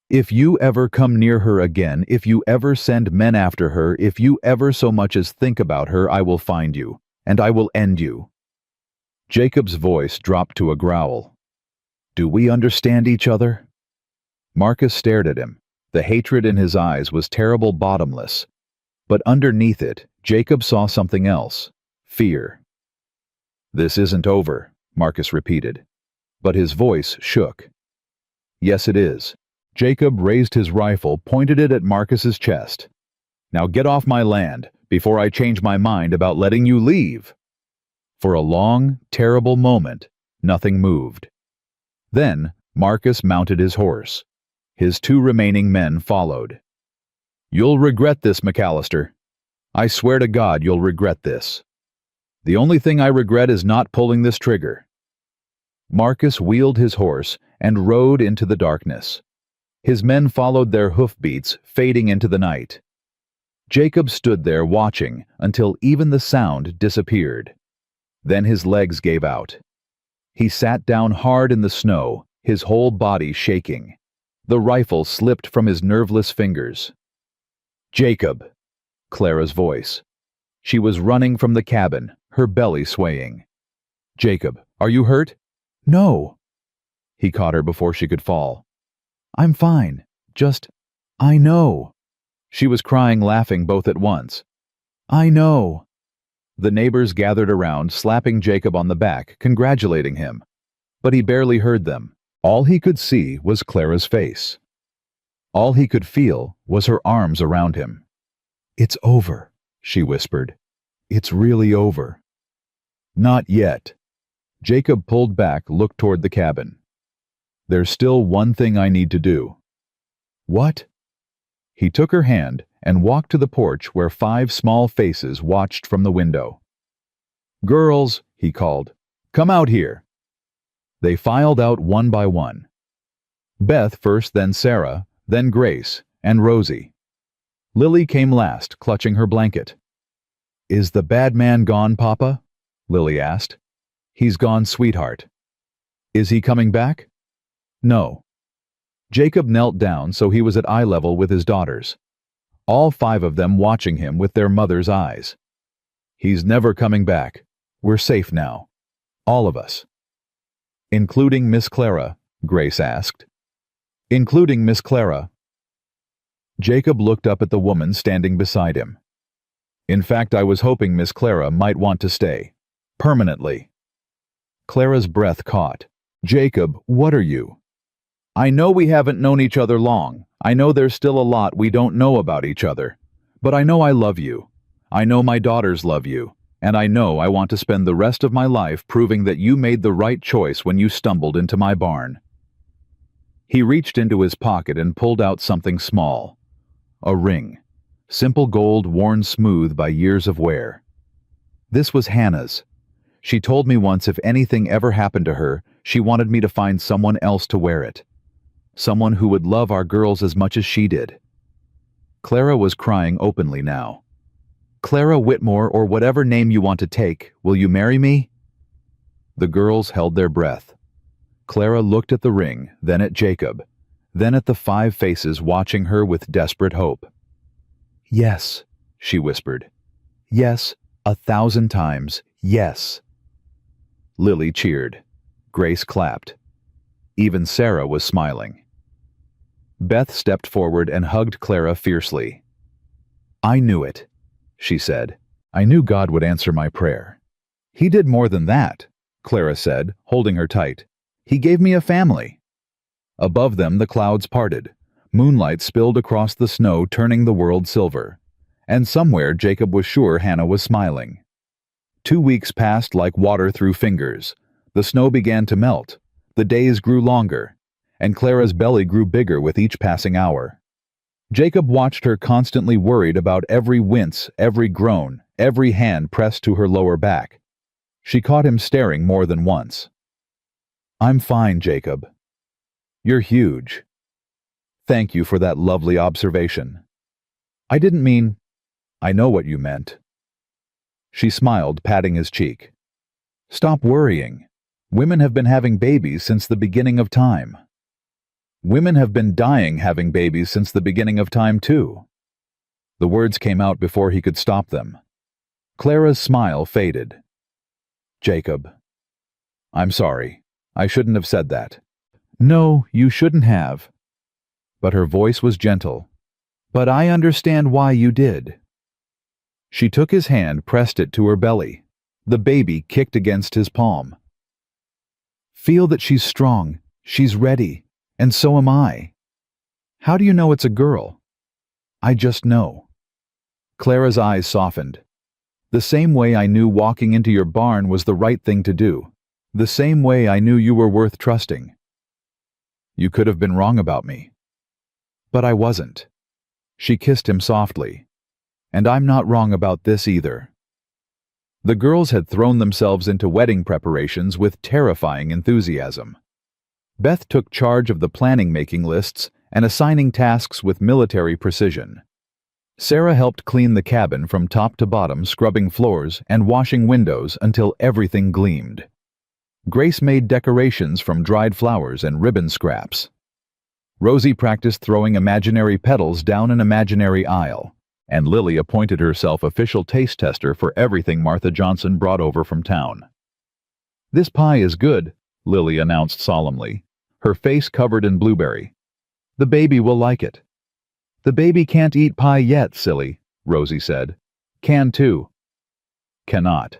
If you ever come near her again, if you ever send men after her, if you ever so much as think about her, I will find you, and I will end you. Jacob's voice dropped to a growl. Do we understand each other? Marcus stared at him. The hatred in his eyes was terrible, bottomless. But underneath it, Jacob saw something else. Fear. This isn't over, Marcus repeated. But his voice shook. Yes, it is. Jacob raised his rifle, pointed it at Marcus's chest. Now get off my land, before I change my mind about letting you leave. For a long, terrible moment, nothing moved. Then, Marcus mounted his horse. His 2 remaining men followed. You'll regret this, McAllister. I swear to God you'll regret this. The only thing I regret is not pulling this trigger. Marcus wheeled his horse and rode into the darkness. His men followed their hoofbeats, fading into the night. Jacob stood there watching until even the sound disappeared. Then his legs gave out. He sat down hard in the snow, his whole body shaking. The rifle slipped from his nerveless fingers. "Jacob!" Clara's voice. She was running from the cabin, her belly swaying. "Jacob, are you hurt?" "No." He caught her before she could fall. "I'm fine. I know." She was crying, laughing both at once. "I know." The neighbors gathered around, slapping Jacob on the back, congratulating him. But he barely heard them. All he could see was Clara's face. All he could feel was her arms around him. "It's over," she whispered. "It's really over." "Not yet." Jacob pulled back, looked toward the cabin. "There's still one thing I need to do." "What?" He took her hand and walked to the porch where 5 small faces watched from the window. "Girls," he called, "come out here." They filed out one by one. Beth first, then Sarah, then Grace, and Rosie. Lily came last, clutching her blanket. "Is the bad man gone, Papa?" Lily asked. "He's gone, sweetheart." "Is he coming back?" "No." Jacob knelt down so he was at eye level with his daughters. All 5 of them watching him with their mother's eyes. "He's never coming back. We're safe now. All of us." "Including Miss Clara?" Grace asked. "Including Miss Clara." Jacob looked up at the woman standing beside him. "In fact, I was hoping Miss Clara might want to stay. Permanently." Clara's breath caught. "Jacob, what are you?" "I know we haven't known each other long. I know there's still a lot we don't know about each other. But I know I love you. I know my daughters love you. And I know I want to spend the rest of my life proving that you made the right choice when you stumbled into my barn." He reached into his pocket and pulled out something small. A ring. Simple gold worn smooth by years of wear. This was Hannah's. She told me once if anything ever happened to her, she wanted me to find someone else to wear it. Someone who would love our girls as much as she did. Clara was crying openly now. "Clara Whitmore, or whatever name you want to take, will you marry me?" The girls held their breath. Clara looked at the ring, then at Jacob, then at the 5 faces watching her with desperate hope. "Yes," she whispered. "Yes, 1,000 times, yes." Lily cheered. Grace clapped. Even Sarah was smiling. Beth stepped forward and hugged Clara fiercely. "I knew it," she said. "I knew God would answer my prayer." "He did more than that," Clara said, holding her tight. "He gave me a family." Above them the clouds parted. Moonlight spilled across the snow, turning the world silver. And somewhere Jacob was sure Hannah was smiling. 2 weeks passed like water through fingers. The snow began to melt. The days grew longer. And Clara's belly grew bigger with each passing hour. Jacob watched her, constantly worried about every wince, every groan, every hand pressed to her lower back. She caught him staring more than once. "I'm fine, Jacob." "You're huge." "Thank you for that lovely observation." "I didn't mean—" "I know what you meant." She smiled, patting his cheek. "Stop worrying. Women have been having babies since the beginning of time. Women have been dying having babies since the beginning of time, too." The words came out before he could stop them. Clara's smile faded. "Jacob. I'm sorry. I shouldn't have said that." "No, you shouldn't have." But her voice was gentle. "But I understand why you did." She took his hand, pressed it to her belly. The baby kicked against his palm. "Feel that she's strong. She's ready. And so am I." "How do you know it's a girl?" "I just know." Clara's eyes softened. "The same way I knew walking into your barn was the right thing to do. The same way I knew you were worth trusting." "You could have been wrong about me." "But I wasn't." She kissed him softly. "And I'm not wrong about this either." The girls had thrown themselves into wedding preparations with terrifying enthusiasm. Beth took charge of the planning, making lists, and assigning tasks with military precision. Sarah helped clean the cabin from top to bottom, scrubbing floors and washing windows until everything gleamed. Grace made decorations from dried flowers and ribbon scraps. Rosie practiced throwing imaginary petals down an imaginary aisle, and Lily appointed herself official taste tester for everything Martha Johnson brought over from town. "This pie is good," Lily announced solemnly, her face covered in blueberry. "The baby will like it." "The baby can't eat pie yet, silly," Rosie said. "Can too." "Cannot."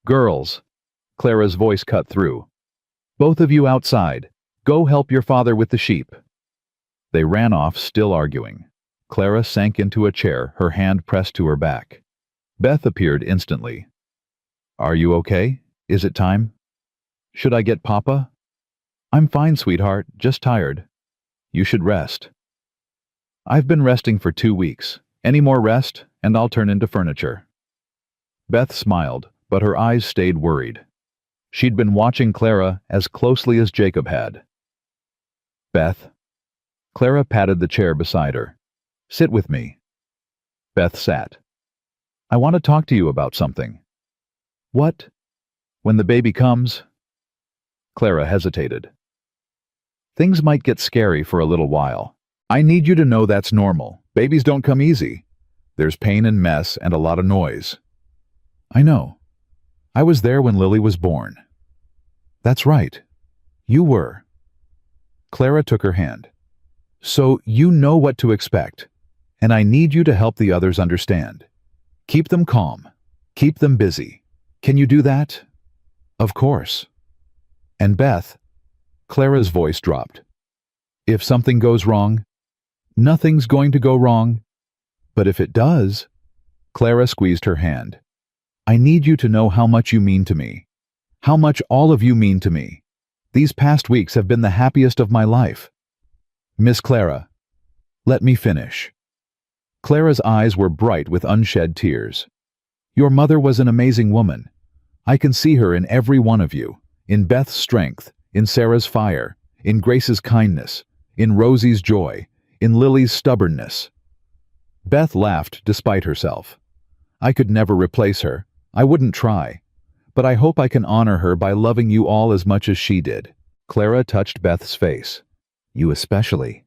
"Girls," Clara's voice cut through. "Both of you outside. Go help your father with the sheep." They ran off, still arguing. Clara sank into a chair, her hand pressed to her back. Beth appeared instantly. "Are you okay? Is it time? Should I get Papa?" "I'm fine, sweetheart, just tired." "You should rest." "I've been resting for 2 weeks. Any more rest, and I'll turn into furniture." Beth smiled, but her eyes stayed worried. She'd been watching Clara as closely as Jacob had. "Beth." Clara patted the chair beside her. "Sit with me." Beth sat. "I want to talk to you about something." "What?" "When the baby comes." Clara hesitated. "Things might get scary for a little while. I need you to know that's normal. Babies don't come easy. There's pain and mess and a lot of noise." "I know. I was there when Lily was born." "That's right. You were." Clara took her hand. "So you know what to expect, and I need you to help the others understand. Keep them calm. Keep them busy. Can you do that?" "Of course." "And Beth," Clara's voice dropped, "if something goes wrong—" "Nothing's going to go wrong." "But if it does—" Clara squeezed her hand. "I need you to know how much you mean to me. How much all of you mean to me. These past weeks have been the happiest of my life." "Miss Clara, let me finish." Clara's eyes were bright with unshed tears. "Your mother was an amazing woman. I can see her in every one of you, in Beth's strength, in Sarah's fire, in Grace's kindness, in Rosie's joy, in Lily's stubbornness." Beth laughed despite herself. "I could never replace her. I wouldn't try. But I hope I can honor her by loving you all as much as she did." Clara touched Beth's face. "You especially.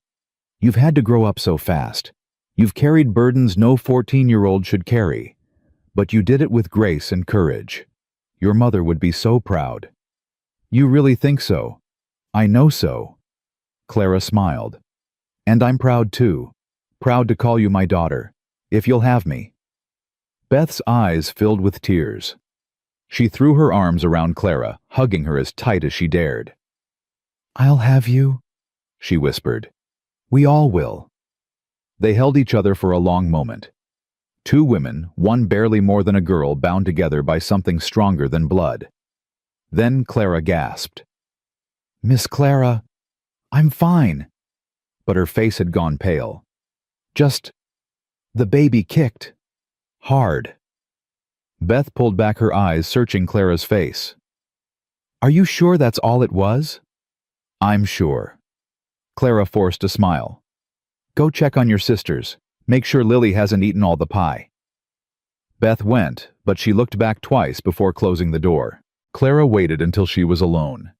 You've had to grow up so fast. You've carried burdens no 14-year-old should carry. But you did it with grace and courage. Your mother would be so proud." "You really think so?" "I know so." Clara smiled. "And I'm proud too. Proud to call you my daughter, if you'll have me." Beth's eyes filled with tears. She threw her arms around Clara, hugging her as tight as she dared. "I'll have you," she whispered. "We all will." They held each other for a long moment. Two women, one barely more than a girl, bound together by something stronger than blood. Then Clara gasped. "Miss Clara, I'm fine." But her face had gone pale. "Just, the baby kicked. Hard." Beth pulled back her eyes, searching Clara's face. "Are you sure that's all it was?" "I'm sure." Clara forced a smile. "Go check on your sisters. Make sure Lily hasn't eaten all the pie." Beth went, but she looked back twice before closing the door. Clara waited until she was alone.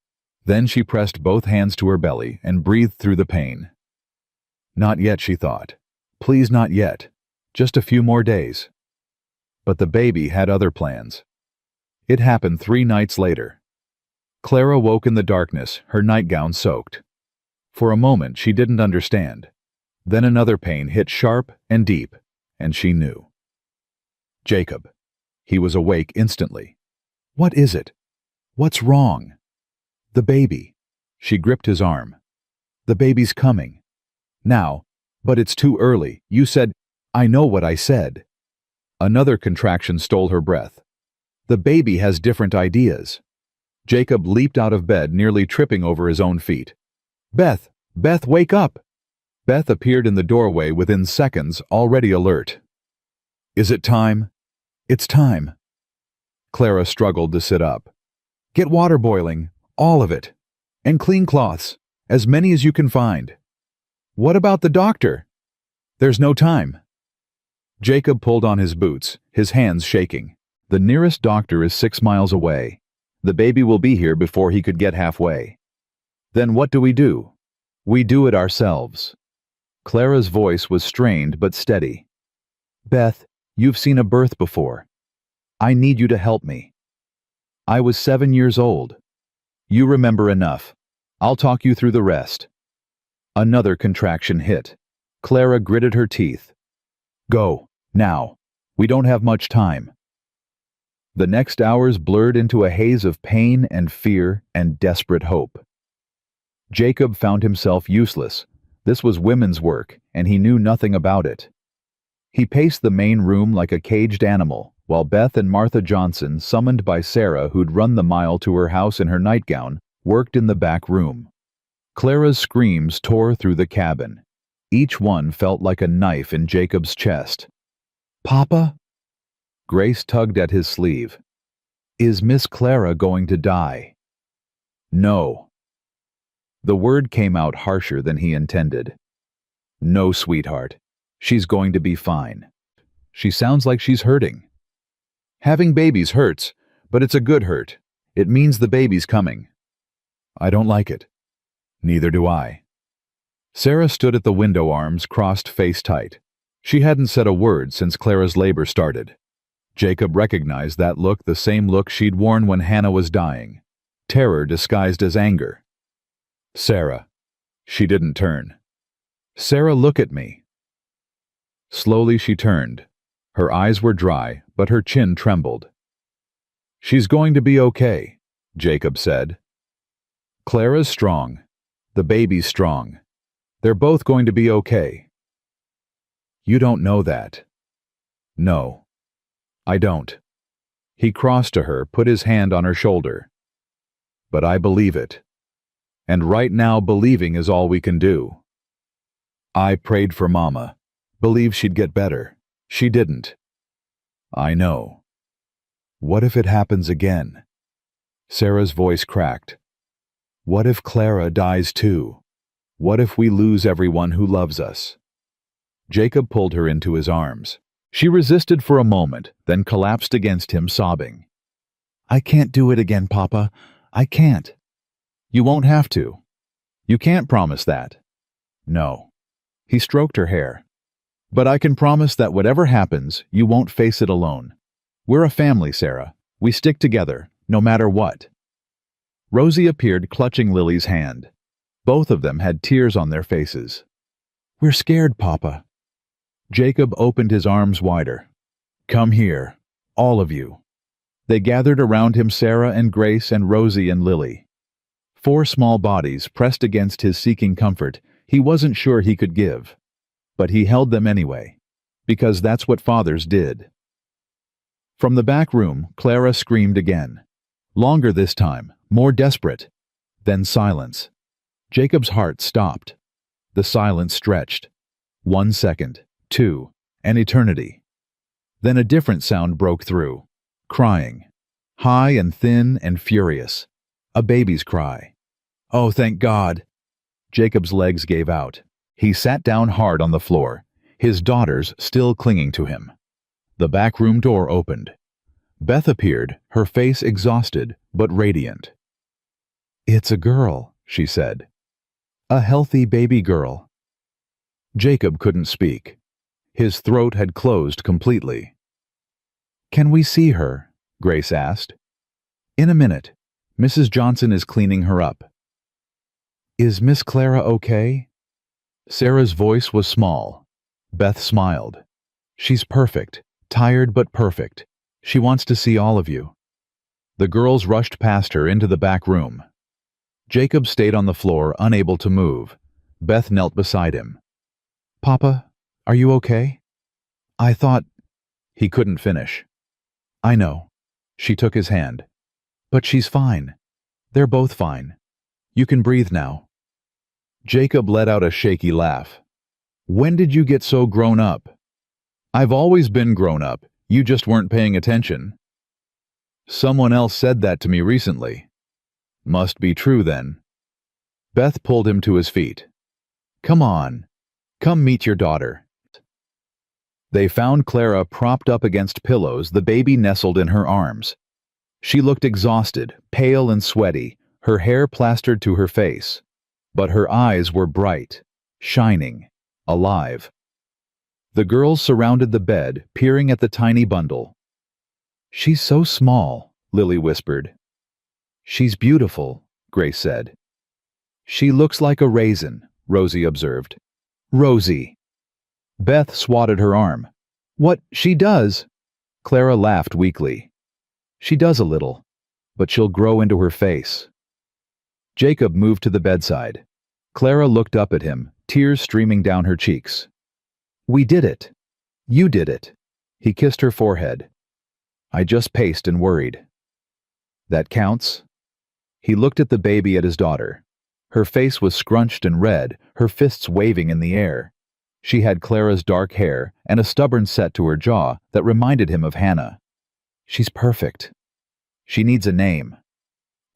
Then she pressed both hands to her belly and breathed through the pain. Not yet, she thought. Please, not yet. Just a few more days. But the baby had other plans. It happened 3 nights later. Clara woke in the darkness, her nightgown soaked. For a moment she didn't understand. Then another pain hit sharp and deep, and she knew. Jacob. He was awake instantly. "What is it? What's wrong?" "The baby." She gripped his arm. "The baby's coming. Now, but it's too early. You said—" "I know what I said." Another contraction stole her breath. "The baby has different ideas." Jacob leaped out of bed, nearly tripping over his own feet. "Beth! Beth, wake up!" Beth appeared in the doorway within seconds, already alert. "Is it time?" "It's time." Clara struggled to sit up. "Get water boiling, all of it. And clean cloths, as many as you can find." "What about the doctor?" "There's no time." Jacob pulled on his boots, his hands shaking. The nearest doctor is 6 miles away. The baby will be here before he could get halfway. Then what do? We do it ourselves. Clara's voice was strained but steady. Beth, you've seen a birth before. I need you to help me. I was 7 years old. You remember enough. I'll talk you through the rest. Another contraction hit. Clara gritted her teeth. Go, now. We don't have much time. The next hours blurred into a haze of pain and fear and desperate hope. Jacob found himself useless. This was women's work, and he knew nothing about it. He paced the main room like a caged animal, while Beth and Martha Johnson, summoned by Sarah, who'd run the mile to her house in her nightgown, worked in the back room. Clara's screams tore through the cabin. Each one felt like a knife in Jacob's chest. Papa? Grace tugged at his sleeve. Is Miss Clara going to die? No. The word came out harsher than he intended. No, sweetheart. She's going to be fine. She sounds like she's hurting. Having babies hurts, but it's a good hurt. It means the baby's coming. I don't like it. Neither do I. Sarah stood at the window, arms crossed, face tight. She hadn't said a word since Clara's labor started. Jacob recognized that look, the same look she'd worn when Hannah was dying. Terror disguised as anger. Sarah. She didn't turn. Sarah, look at me. Slowly she turned. Her eyes were dry, but her chin trembled. She's going to be okay, Jacob said. Clara's strong. The baby's strong. They're both going to be okay. You don't know that. No. I don't. He crossed to her, put his hand on her shoulder. But I believe it. And right now believing is all we can do. I prayed for Mama. Believed she'd get better. She didn't. I know. What if it happens again? Sarah's voice cracked. What if Clara dies too? What if we lose everyone who loves us? Jacob pulled her into his arms. She resisted for a moment, then collapsed against him, sobbing. I can't do it again, Papa. I can't. You won't have to. You can't promise that. No. He stroked her hair. But I can promise that whatever happens, you won't face it alone. We're a family, Sarah. We stick together, no matter what. Rosie appeared, clutching Lily's hand. Both of them had tears on their faces. We're scared, Papa. Jacob opened his arms wider. Come here, all of you. They gathered around him, Sarah and Grace and Rosie and Lily. 4 small bodies pressed against his seeking comfort he wasn't sure he could give. But he held them anyway, because that's what fathers did. From the back room, Clara screamed again. Longer this time, more desperate. Then silence. Jacob's heart stopped. The silence stretched. 1 second, 2, an eternity. Then a different sound broke through. Crying. High and thin and furious. A baby's cry. Oh, thank God. Jacob's legs gave out. He sat down hard on the floor, his daughters still clinging to him. The back room door opened. Beth appeared, her face exhausted but radiant. It's a girl, she said. A healthy baby girl. Jacob couldn't speak. His throat had closed completely. Can we see her? Grace asked. In a minute. Mrs. Johnson is cleaning her up. Is Miss Clara okay? Sarah's voice was small. Beth smiled. She's perfect, tired but perfect. She wants to see all of you. The girls rushed past her into the back room. Jacob stayed on the floor, unable to move. Beth knelt beside him. Papa, are you okay? I thought... He couldn't finish. I know. She took his hand. But she's fine. They're both fine. You can breathe now. Jacob let out a shaky laugh. When did you get so grown up? I've always been grown up. You just weren't paying attention. Someone else said that to me recently. Must be true then. Beth pulled him to his feet. Come on. Come meet your daughter. They found Clara propped up against pillows, the baby nestled in her arms. She looked exhausted, pale and sweaty, her hair plastered to her face. But her eyes were bright, shining, alive. The girls surrounded the bed, peering at the tiny bundle. "She's so small," Lily whispered. "She's beautiful," Grace said. "She looks like a raisin," Rosie observed. "Rosie!" Beth swatted her arm. "What, she does?" Clara laughed weakly. "She does a little, but she'll grow into her face." Jacob moved to the bedside. Clara looked up at him, tears streaming down her cheeks. "We did it. You did it." He kissed her forehead. "I just paced and worried." "That counts?" He looked at the baby, at his daughter. Her face was scrunched and red, her fists waving in the air. She had Clara's dark hair and a stubborn set to her jaw that reminded him of Hannah. "She's perfect. She needs a name."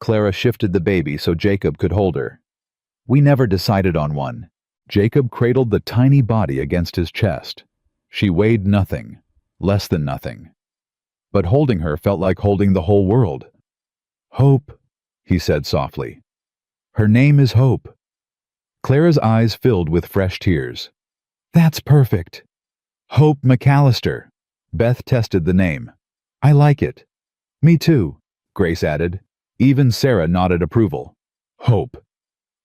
Clara shifted the baby so Jacob could hold her. "We never decided on one." Jacob cradled the tiny body against his chest. She weighed nothing, less than nothing. But holding her felt like holding the whole world. "Hope," he said softly. "Her name is Hope." Clara's eyes filled with fresh tears. "That's perfect." "Hope McAllister." Beth tested the name. "I like it." "Me too," Grace added. Even Sarah nodded approval. "Hope."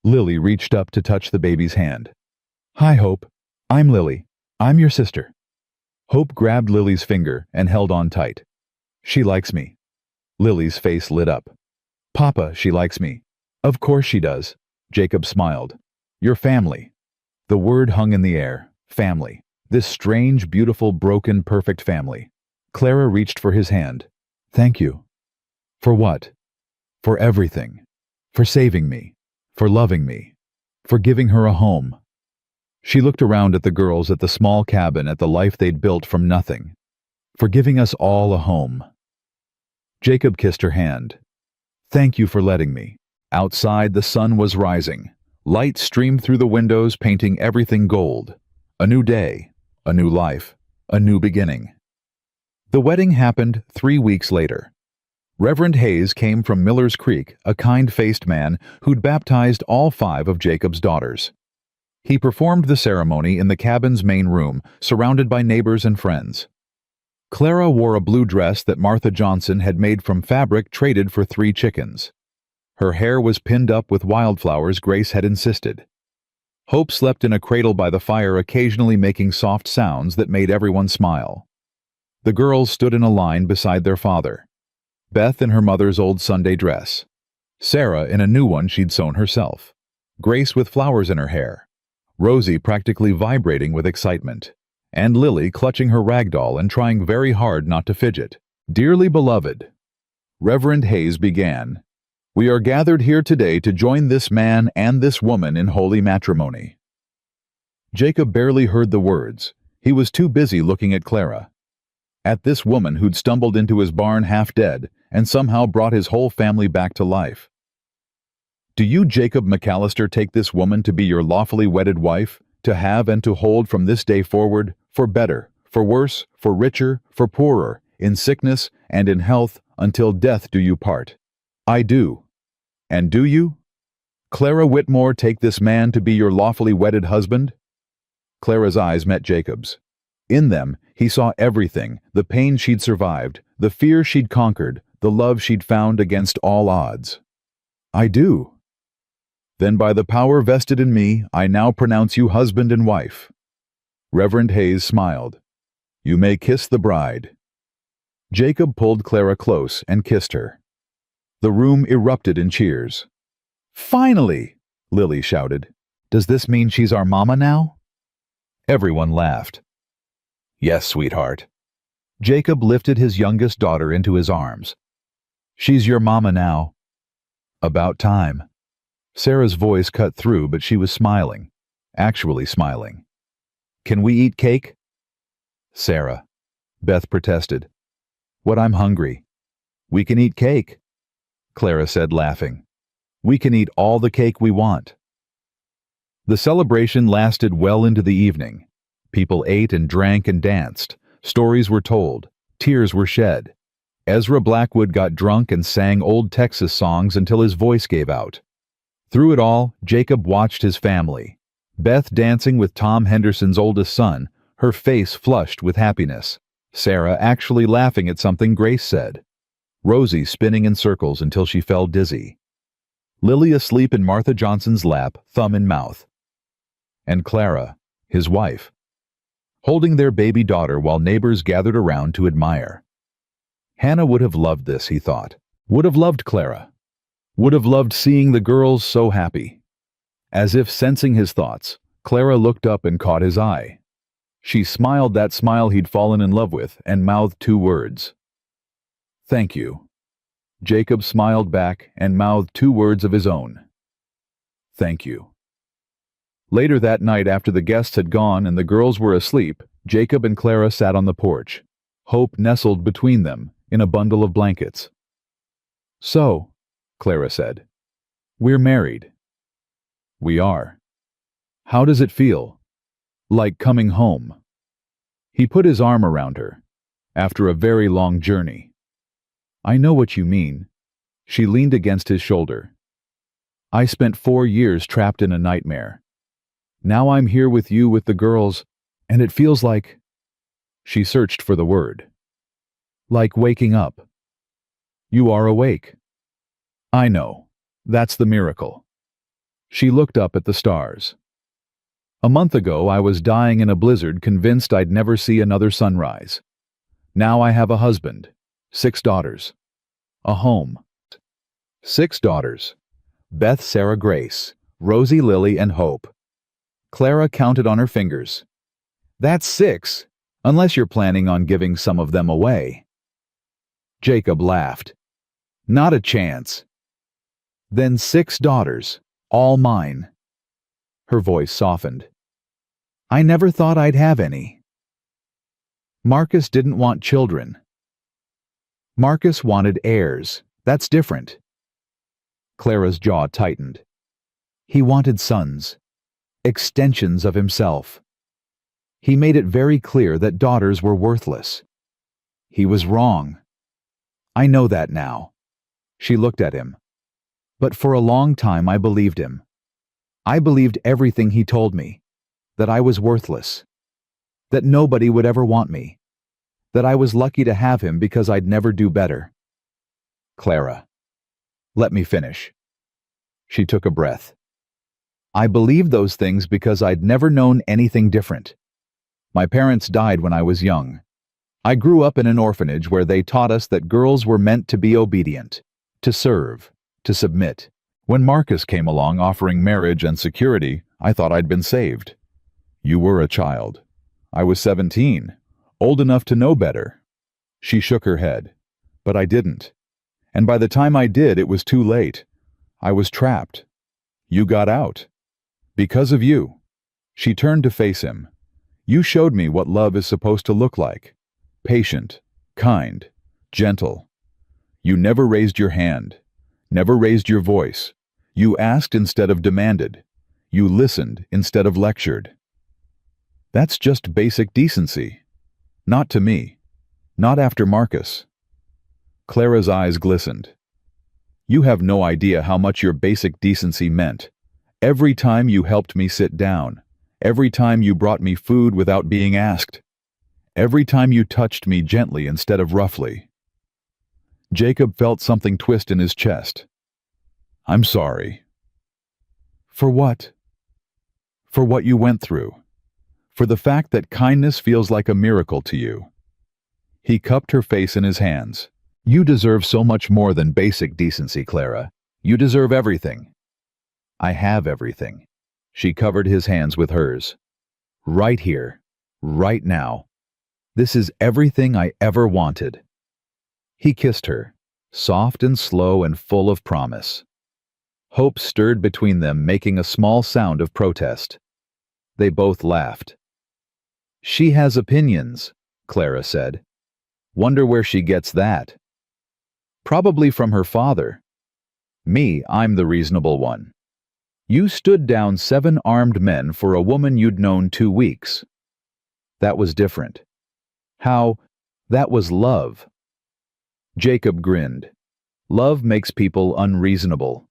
Lily reached up to touch the baby's hand. "Hi, Hope. I'm Lily. I'm your sister." Hope grabbed Lily's finger and held on tight. "She likes me." Lily's face lit up. "Papa, she likes me." "Of course she does." Jacob smiled. "Your family." The word hung in the air. Family. This strange, beautiful, broken, perfect family. Clara reached for his hand. "Thank you." "For what?" "For everything. For saving me. For loving me. For giving her a home." She looked around at the girls, at the small cabin, at the life they'd built from nothing. "For giving us all a home." Jacob kissed her hand. "Thank you for letting me." Outside, the sun was rising. Light streamed through the windows, painting everything gold. A new day, a new life, a new beginning. The wedding happened 3 weeks later. Reverend Hayes came from Miller's Creek, a kind-faced man who'd baptized all 5 of Jacob's daughters. He performed the ceremony in the cabin's main room, surrounded by neighbors and friends. Clara wore a blue dress that Martha Johnson had made from fabric traded for 3 chickens. Her hair was pinned up with wildflowers Grace had insisted. Hope slept in a cradle by the fire, occasionally making soft sounds that made everyone smile. The girls stood in a line beside their father. Beth in her mother's old Sunday dress. Sarah in a new one she'd sewn herself. Grace with flowers in her hair. Rosie practically vibrating with excitement. And Lily clutching her rag doll and trying very hard not to fidget. "Dearly beloved," Reverend Hayes began, "we are gathered here today to join this man and this woman in holy matrimony." Jacob barely heard the words. He was too busy looking at Clara. At this woman who'd stumbled into his barn half dead and somehow brought his whole family back to life. "Do you, Jacob McAllister, take this woman to be your lawfully wedded wife, to have and to hold from this day forward, for better, for worse, for richer, for poorer, in sickness and in health, until death do you part?" "I do." "And do you? Clara Whitmore, take this man to be your lawfully wedded husband?" Clara's eyes met Jacob's. In them, he saw everything, the pain she'd survived, the fear she'd conquered, the love she'd found against all odds. "I do." "Then by the power vested in me, I now pronounce you husband and wife." Reverend Hayes smiled. "You may kiss the bride." Jacob pulled Clara close and kissed her. The room erupted in cheers. "Finally!" Lily shouted. "Does this mean she's our mama now?" Everyone laughed. "Yes, sweetheart." Jacob lifted his youngest daughter into his arms. "She's your mama now." "About time." Sarah's voice cut through, but she was smiling. Actually smiling. "Can we eat cake?" "Sarah," Beth protested. "What, I'm hungry." "We can eat cake," Clara said, laughing. "We can eat all the cake we want." The celebration lasted well into the evening. People ate and drank and danced. Stories were told. Tears were shed. Ezra Blackwood got drunk and sang old Texas songs until his voice gave out. Through it all, Jacob watched his family. Beth dancing with Tom Henderson's oldest son, her face flushed with happiness. Sarah actually laughing at something Grace said. Rosie spinning in circles until she fell dizzy. Lily asleep in Martha Johnson's lap, thumb in mouth. And Clara, his wife, holding their baby daughter while neighbors gathered around to admire. Hannah would have loved this, he thought. Would have loved Clara. Would have loved seeing the girls so happy. As if sensing his thoughts, Clara looked up and caught his eye. She smiled that smile he'd fallen in love with and mouthed 2 words. "Thank you." Jacob smiled back and mouthed 2 words of his own. "Thank you." Later that night, after the guests had gone and the girls were asleep, Jacob and Clara sat on the porch. Hope nestled between them in a bundle of blankets. "So," Clara said, "we're married." "We are." "How does it feel?" "Like coming home." He put his arm around her. "After a very long journey." "I know what you mean." She leaned against his shoulder. "I spent 4 years trapped in a nightmare. Now I'm here with you with the girls, and it feels like—" She searched for the word. "Like waking up." "You are awake." "I know. That's the miracle." She looked up at the stars. "A month ago I was dying in a blizzard, convinced I'd never see another sunrise. Now I have a husband, 6 daughters, a home." 6 daughters. Beth, Sarah, Grace, Rosie, Lily, and Hope. Clara counted on her fingers. "That's 6, unless you're planning on giving some of them away." Jacob laughed. "Not a chance." "Then 6 daughters, all mine." Her voice softened. "I never thought I'd have any." Marcus didn't want children. Marcus wanted heirs. That's different. Clara's jaw tightened. He wanted sons, extensions of himself. He made it very clear that daughters were worthless. He was wrong. "I know that now." She looked at him. "But for a long time I believed him. I believed everything he told me, that I was worthless, that nobody would ever want me, that I was lucky to have him because I'd never do better." "Clara, let me finish." She took a breath. "I believed those things because I'd never known anything different. My parents died when I was young. I grew up in an orphanage where they taught us that girls were meant to be obedient, to serve, to submit. When Marcus came along offering marriage and security, I thought I'd been saved. You were a child. I was 17, old enough to know better." She shook her head. "But I didn't. And by the time I did, it was too late. I was trapped. You got out. Because of you." She turned to face him. "You showed me what love is supposed to look like. Patient, kind, gentle. You never raised your hand, never raised your voice. You asked instead of demanded. You listened instead of lectured. That's just basic decency. Not to me. Not after Marcus." Clara's eyes glistened. "You have no idea how much your basic decency meant. Every time you helped me sit down. Every time you brought me food without being asked. Every time you touched me gently instead of roughly." Jacob felt something twist in his chest. "I'm sorry." "For what?" "For what you went through. For the fact that kindness feels like a miracle to you." He cupped her face in his hands. "You deserve so much more than basic decency, Clara. You deserve everything." "I have everything." She covered his hands with hers. "Right here, right now. This is everything I ever wanted." He kissed her, soft and slow and full of promise. Hope stirred between them, making a small sound of protest. They both laughed. "She has opinions," Clara said. "Wonder where she gets that." "Probably from her father. Me, I'm the reasonable one. You stood down 7 armed men for a woman you'd known 2 weeks. That was different. How? That was love. Jacob grinned. Love makes people unreasonable.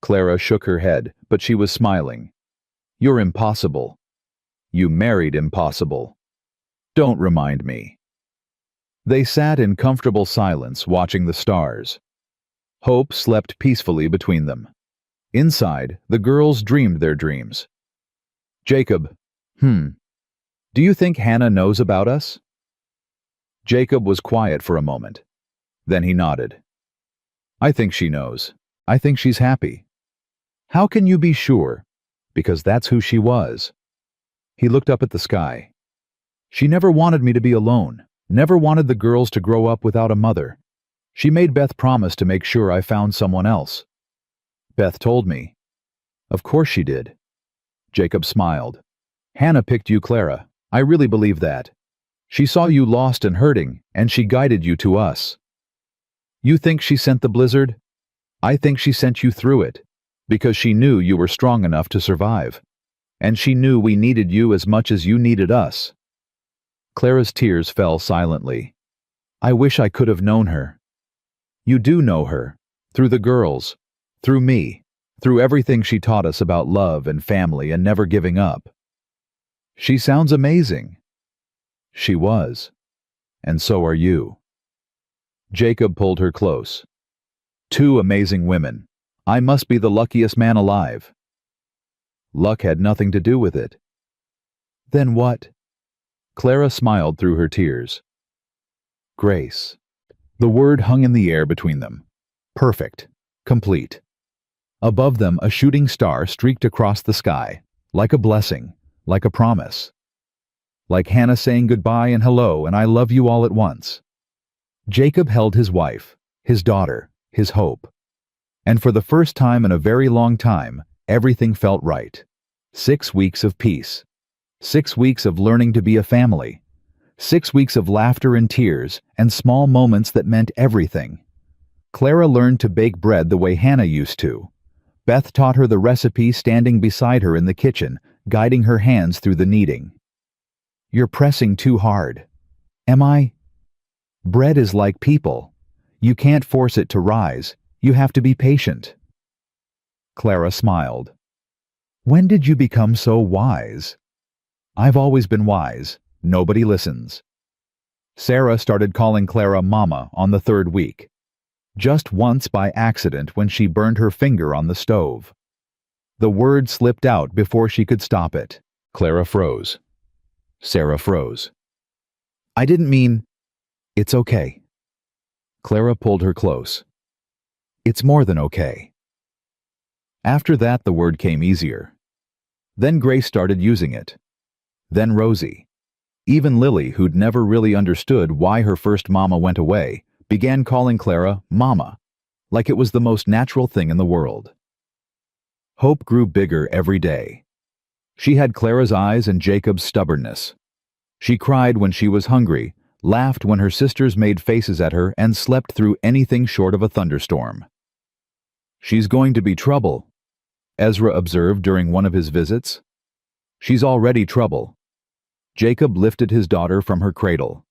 Clara shook her head, but she was smiling. You're impossible. You married impossible. Don't remind me. They sat in comfortable silence watching the stars. Hope slept peacefully between them. Inside, the girls dreamed their dreams. Jacob, do you think Hannah knows about us? Jacob was quiet for a moment. Then he nodded. I think she knows. I think she's happy. How can you be sure? Because that's who she was. He looked up at the sky. She never wanted me to be alone, never wanted the girls to grow up without a mother. She made Beth promise to make sure I found someone else. Beth told me. Of course she did. Jacob smiled. Hannah picked you, Clara. I really believe that. She saw you lost and hurting, and she guided you to us. You think she sent the blizzard? I think she sent you through it, because she knew you were strong enough to survive. And she knew we needed you as much as you needed us. Clara's tears fell silently. I wish I could have known her. You do know her, through the girls, through me, through everything she taught us about love and family and never giving up. She sounds amazing. She was. And so are you. Jacob pulled her close. Two amazing women. I must be the luckiest man alive. Luck had nothing to do with it. Then what? Clara smiled through her tears. Grace. The word hung in the air between them. Perfect. Complete. Above them, a shooting star streaked across the sky, like a blessing, like a promise. Like Hannah saying goodbye and hello and I love you all at once. Jacob held his wife, his daughter, his hope. And for the first time in a very long time, everything felt right. 6 weeks of peace. 6 weeks of learning to be a family. 6 weeks of laughter and tears and small moments that meant everything. Clara learned to bake bread the way Hannah used to. Beth taught her the recipe standing beside her in the kitchen, guiding her hands through the kneading. You're pressing too hard. Am I? Bread is like people. You can't force it to rise. You have to be patient. Clara smiled. When did you become so wise? I've always been wise. Nobody listens. Sarah started calling Clara Mama on the 3rd week. Just once by accident when she burned her finger on the stove. The word slipped out before she could stop it. Clara froze. Sarah froze. I didn't mean... It's okay. Clara pulled her close. It's more than okay. After that, the word came easier. Then Grace started using it. Then Rosie. Even Lily, who'd never really understood why her first mama went away, began calling Clara Mama, like it was the most natural thing in the world. Hope grew bigger every day. She had Clara's eyes and Jacob's stubbornness. She cried when she was hungry, laughed when her sisters made faces at her, and slept through anything short of a thunderstorm. She's going to be trouble, Ezra observed during one of his visits. She's already trouble. Jacob lifted his daughter from her cradle.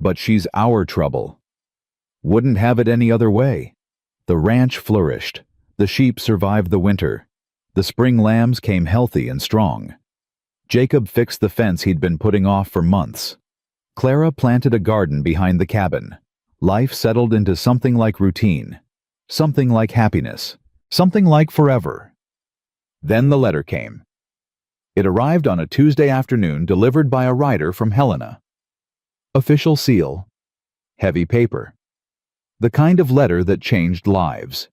But she's our trouble. Wouldn't have it any other way. The ranch flourished. The sheep survived the winter. The spring lambs came healthy and strong. Jacob fixed the fence he'd been putting off for months. Clara planted a garden behind the cabin. Life settled into something like routine. Something like happiness. Something like forever. Then the letter came. It arrived on a Tuesday afternoon, delivered by a rider from Helena. Official seal. Heavy paper. The kind of letter that changed lives.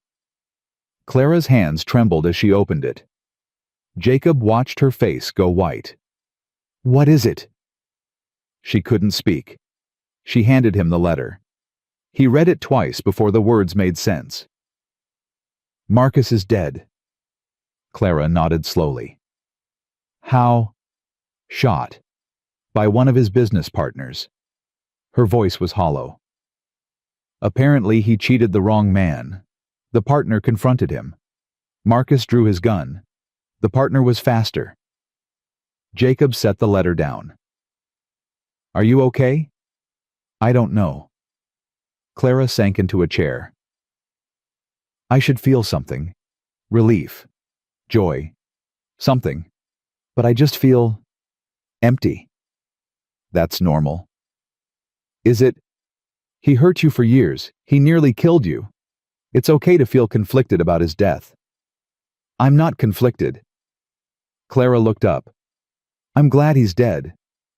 Clara's hands trembled as she opened it. Jacob watched her face go white. What is it? She couldn't speak. She handed him the letter. He read it twice before the words made sense. Marcus is dead. Clara nodded slowly. How? Shot. By one of his business partners. Her voice was hollow. Apparently he cheated the wrong man. The partner confronted him. Marcus drew his gun. The partner was faster. Jacob set the letter down. Are you okay? I don't know. Clara sank into a chair. I should feel something. Relief. Joy. Something. But I just feel empty. That's normal. Is it? He hurt you for years. He nearly killed you. It's okay to feel conflicted about his death. I'm not conflicted. Clara looked up. I'm glad he's dead.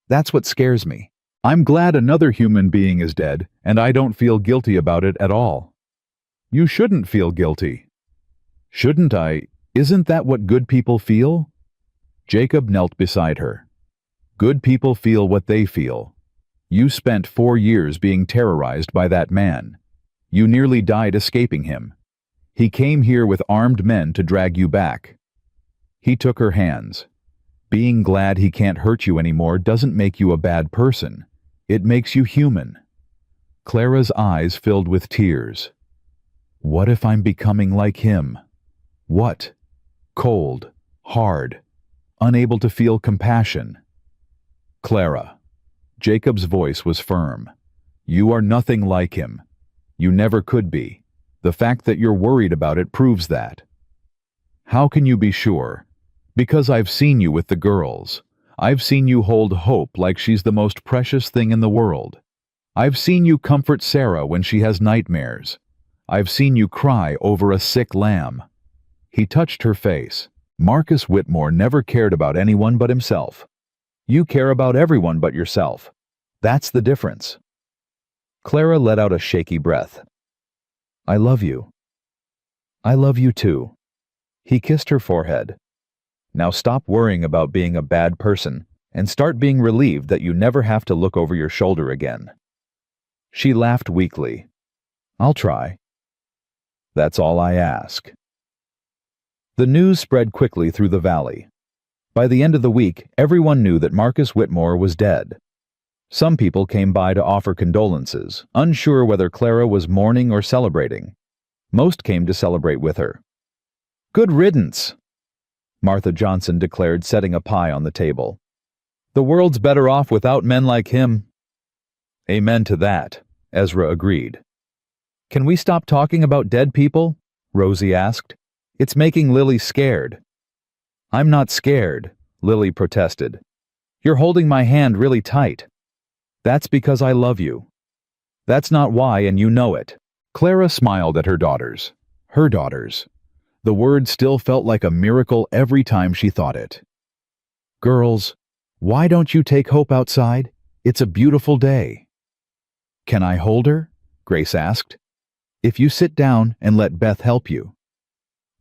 That's what scares me. I'm glad another human being is dead, and I don't feel guilty about it at all. You shouldn't feel guilty. Shouldn't I? Isn't that what good people feel? Jacob knelt beside her. Good people feel what they feel. You spent 4 years being terrorized by that man. You nearly died escaping him. He came here with armed men to drag you back. He took her hands. Being glad he can't hurt you anymore doesn't make you a bad person. It makes you human. Clara's eyes filled with tears. What if I'm becoming like him? What? Cold, hard, unable to feel compassion. Clara. Jacob's voice was firm. You are nothing like him. You never could be. The fact that you're worried about it proves that. How can you be sure? Because I've seen you with the girls. I've seen you hold hope like she's the most precious thing in the world. I've seen you comfort Sarah when she has nightmares. I've seen you cry over a sick lamb. He touched her face. Marcus Whitmore never cared about anyone but himself. You care about everyone but yourself. That's the difference. Clara let out a shaky breath. I love you. I love you too. He kissed her forehead. Now stop worrying about being a bad person and start being relieved that you never have to look over your shoulder again. She laughed weakly. I'll try. That's all I ask. The news spread quickly through the valley. By the end of the week, everyone knew that Marcus Whitmore was dead. Some people came by to offer condolences, unsure whether Clara was mourning or celebrating. Most came to celebrate with her. Good riddance, Martha Johnson declared, setting a pie on the table. The world's better off without men like him. Amen to that, Ezra agreed. Can we stop talking about dead people? Rosie asked. It's making Lily scared. I'm not scared, Lily protested. You're holding my hand really tight. That's because I love you. That's not why, and you know it. Clara smiled at her daughters. Her daughters. The word still felt like a miracle every time she thought it. Girls, why don't you take Hope outside? It's a beautiful day. Can I hold her? Grace asked. If you sit down and let Beth help you.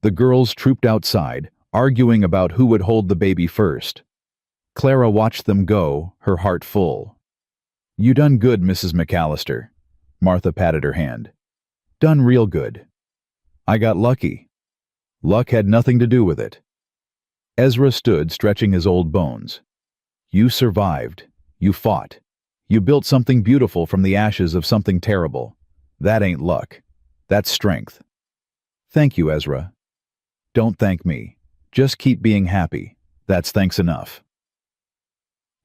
The girls trooped outside, arguing about who would hold the baby first. Clara watched them go, her heart full. You done good, Mrs. McAllister. Martha patted her hand. Done real good. I got lucky. Luck had nothing to do with it. Ezra stood, stretching his old bones. You survived. You fought. You built something beautiful from the ashes of something terrible. That ain't luck. That's strength. Thank you, Ezra. Don't thank me. Just keep being happy. That's thanks enough.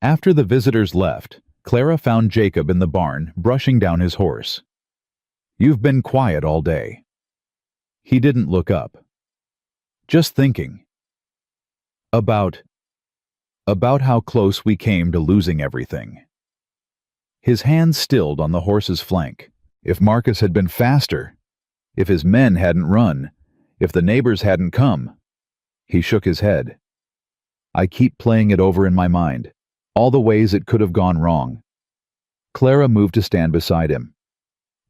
After the visitors left, Clara found Jacob in the barn, brushing down his horse. You've been quiet all day. He didn't look up. Just thinking. About how close we came to losing everything. His hand stilled on the horse's flank. If Marcus had been faster, if his men hadn't run, if the neighbors hadn't come. He shook his head. I keep playing it over in my mind, all the ways it could have gone wrong. Clara moved to stand beside him.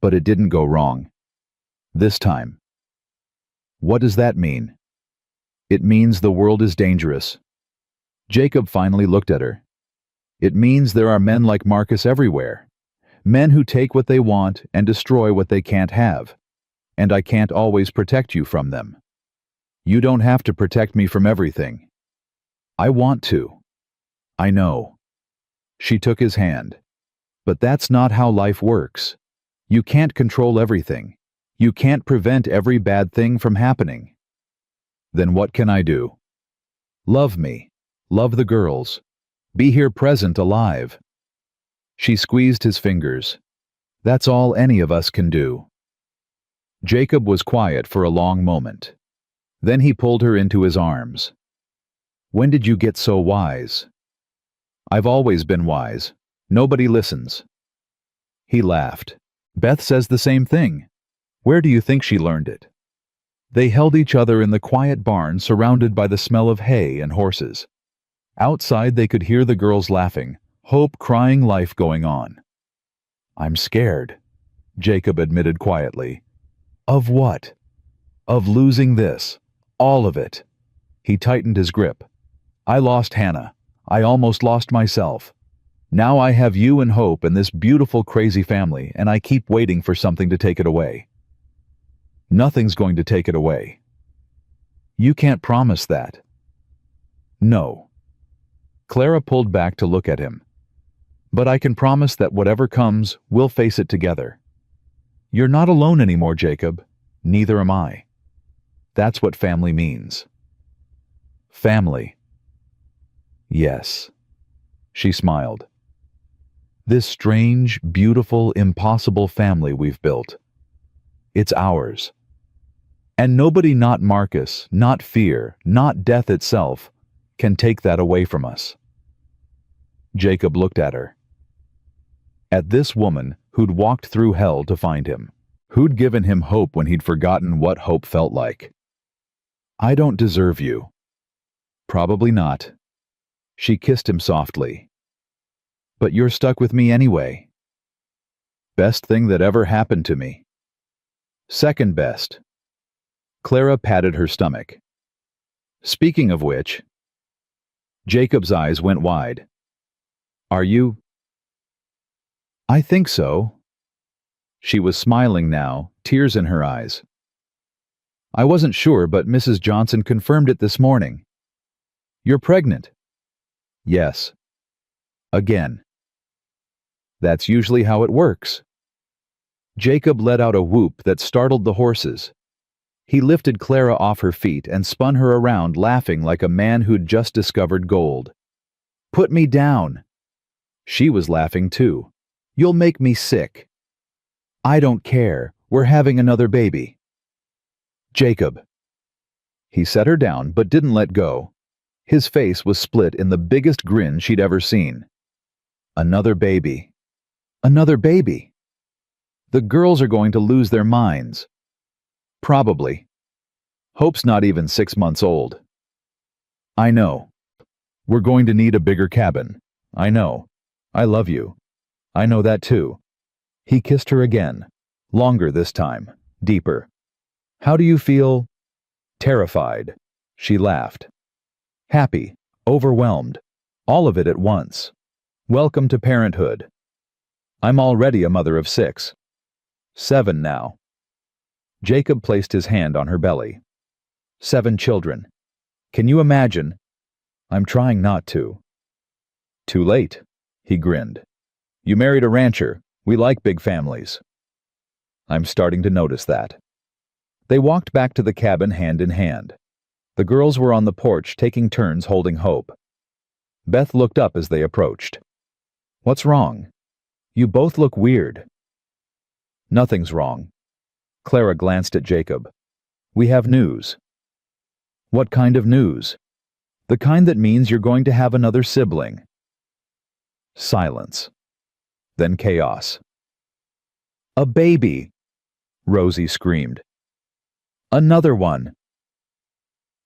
But it didn't go wrong. This time. What does that mean? It means the world is dangerous. Jacob finally looked at her. It means there are men like Marcus everywhere. Men who take what they want and destroy what they can't have. And I can't always protect you from them. You don't have to protect me from everything. I want to. I know. She took his hand. But that's not how life works. You can't control everything. You can't prevent every bad thing from happening. Then what can I do? Love me. Love the girls. Be here present alive. She squeezed his fingers. That's all any of us can do. Jacob was quiet for a long moment. Then he pulled her into his arms. When did you get so wise? I've always been wise. Nobody listens. He laughed. Beth says the same thing. Where do you think she learned it? They held each other in the quiet barn surrounded by the smell of hay and horses. Outside they could hear the girls laughing, hope crying, life going on. I'm scared, Jacob admitted quietly. Of what? Of losing this. All of it. He tightened his grip. I lost Hannah. I almost lost myself. Now I have you and Hope and this beautiful crazy family, and I keep waiting for something to take it away. Nothing's going to take it away. You can't promise that. No. Clara pulled back to look at him. But I can promise that whatever comes, we'll face it together. You're not alone anymore, Jacob. Neither am I. That's what family means. Family. Yes. She smiled. This strange, beautiful, impossible family we've built. It's ours. And nobody, not Marcus, not fear, not death itself, can take that away from us. Jacob looked at her. At this woman who'd walked through hell to find him, who'd given him hope when he'd forgotten what hope felt like. I don't deserve you. Probably not. She kissed him softly. But you're stuck with me anyway. Best thing that ever happened to me. Second best. Clara patted her stomach. Speaking of which, Jacob's eyes went wide. Are you? I think so. She was smiling now, tears in her eyes. I wasn't sure, but Mrs. Johnson confirmed it this morning. You're pregnant. Yes. Again. That's usually how it works. Jacob let out a whoop that startled the horses. He lifted Clara off her feet and spun her around, laughing like a man who'd just discovered gold. Put me down. She was laughing too. You'll make me sick. I don't care. We're having another baby. Jacob. He set her down but didn't let go. His face was split in the biggest grin she'd ever seen. Another baby. Another baby. The girls are going to lose their minds. Probably. Hope's not even 6 months old. I know. We're going to need a bigger cabin. I know. I love you. I know that too. He kissed her again. Longer this time. Deeper. How do you feel? Terrified. She laughed. Happy. Overwhelmed. All of it at once. Welcome to parenthood. I'm already a mother of 6. 7 now. Jacob placed his hand on her belly. 7 children. Can you imagine? I'm trying not to. Too late, he grinned. You married a rancher. We like big families. I'm starting to notice that. They walked back to the cabin hand in hand. The girls were on the porch taking turns holding Hope. Beth looked up as they approached. What's wrong? You both look weird. Nothing's wrong. Clara glanced at Jacob. We have news. What kind of news? The kind that means you're going to have another sibling. Silence. Then chaos. A baby! Rosie screamed. Another one!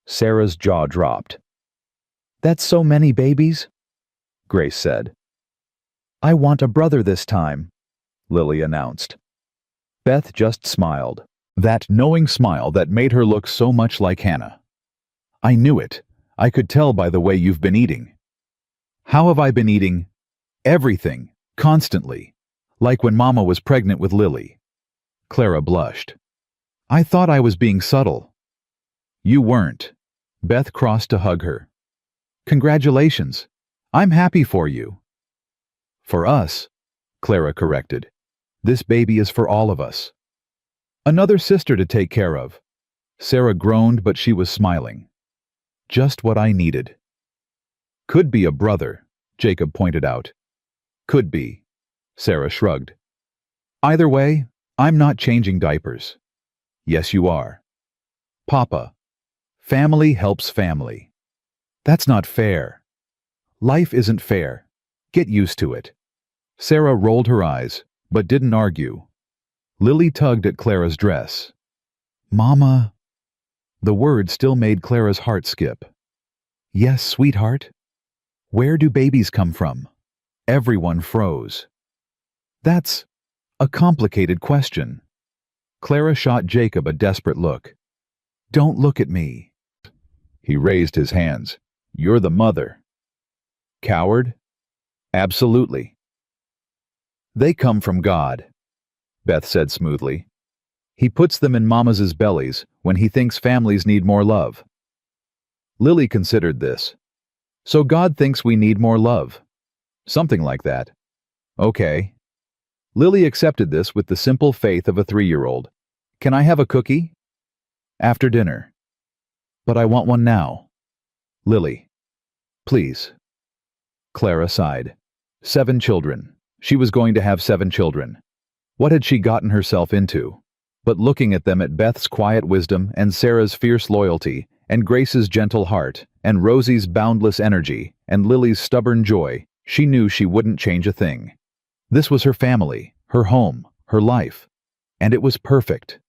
Sarah's jaw dropped. That's so many babies, Grace said. I want a brother this time, Lily announced. Beth just smiled, that knowing smile that made her look so much like Hannah. I knew it. I could tell by the way you've been eating. How have I been eating? Everything, constantly, like when Mama was pregnant with Lily. Clara blushed. I thought I was being subtle. You weren't. Beth crossed to hug her. Congratulations. I'm happy for you. For us, Clara corrected. This baby is for all of us. Another sister to take care of. Sarah groaned, but she was smiling. Just what I needed. Could be a brother, Jacob pointed out. Could be. Sarah shrugged. Either way, I'm not changing diapers. Yes, you are. Papa, family helps family. That's not fair. Life isn't fair. Get used to it. Sarah rolled her eyes, but didn't argue. Lily tugged at Clara's dress. Mama. The word still made Clara's heart skip. Yes, sweetheart. Where do babies come from? Everyone froze. That's a complicated question. Clara shot Jacob a desperate look. Don't look at me. He raised his hands. You're the mother. Coward? Absolutely. They come from God, Beth said smoothly. He puts them in mamas' bellies when he thinks families need more love. Lily considered this. So God thinks we need more love. Something like that. Okay. Lily accepted this with the simple faith of a 3-year-old. Can I have a cookie? After dinner. But I want one now. Lily. Please. Clara sighed. 7 children. She was going to have 7 children. What had she gotten herself into? But looking at them, at Beth's quiet wisdom and Sarah's fierce loyalty, and Grace's gentle heart, and Rosie's boundless energy, and Lily's stubborn joy, she knew she wouldn't change a thing. This was her family, her home, her life. And it was perfect.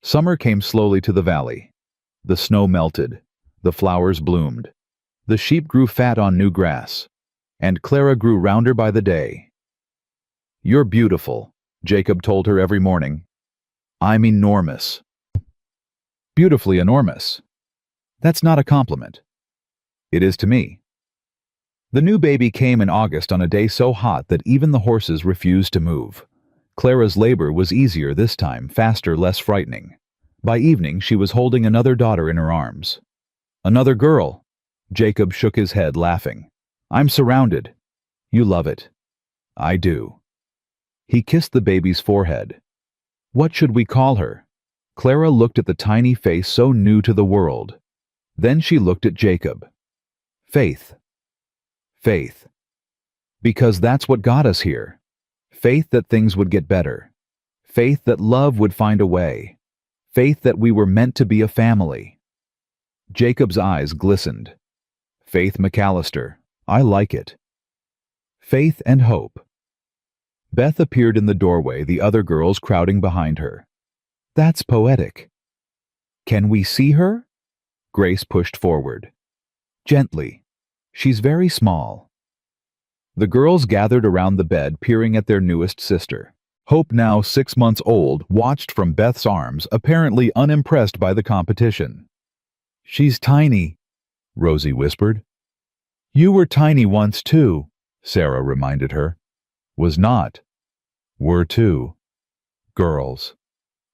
Summer came slowly to the valley. The snow melted. The flowers bloomed. The sheep grew fat on new grass. And Clara grew rounder by the day. You're beautiful, Jacob told her every morning. I'm enormous. Beautifully enormous. That's not a compliment. It is to me. The new baby came in August on a day so hot that even the horses refused to move. Clara's labor was easier this time, faster, less frightening. By evening, she was holding another daughter in her arms. Another girl. Jacob shook his head, laughing. I'm surrounded. You love it. I do. He kissed the baby's forehead. What should we call her? Clara looked at the tiny face so new to the world. Then she looked at Jacob. Faith. Faith. Because that's what got us here. Faith that things would get better. Faith that love would find a way. Faith that we were meant to be a family. Jacob's eyes glistened. Faith McAllister. I like it. Faith and hope. Beth appeared in the doorway, the other girls crowding behind her. That's poetic. Can we see her? Grace pushed forward. Gently. She's very small. The girls gathered around the bed, peering at their newest sister. Hope, now 6 months old, watched from Beth's arms, apparently unimpressed by the competition. She's tiny, Rosie whispered. You were tiny once too, Sarah reminded her. Was not. Were too. Girls.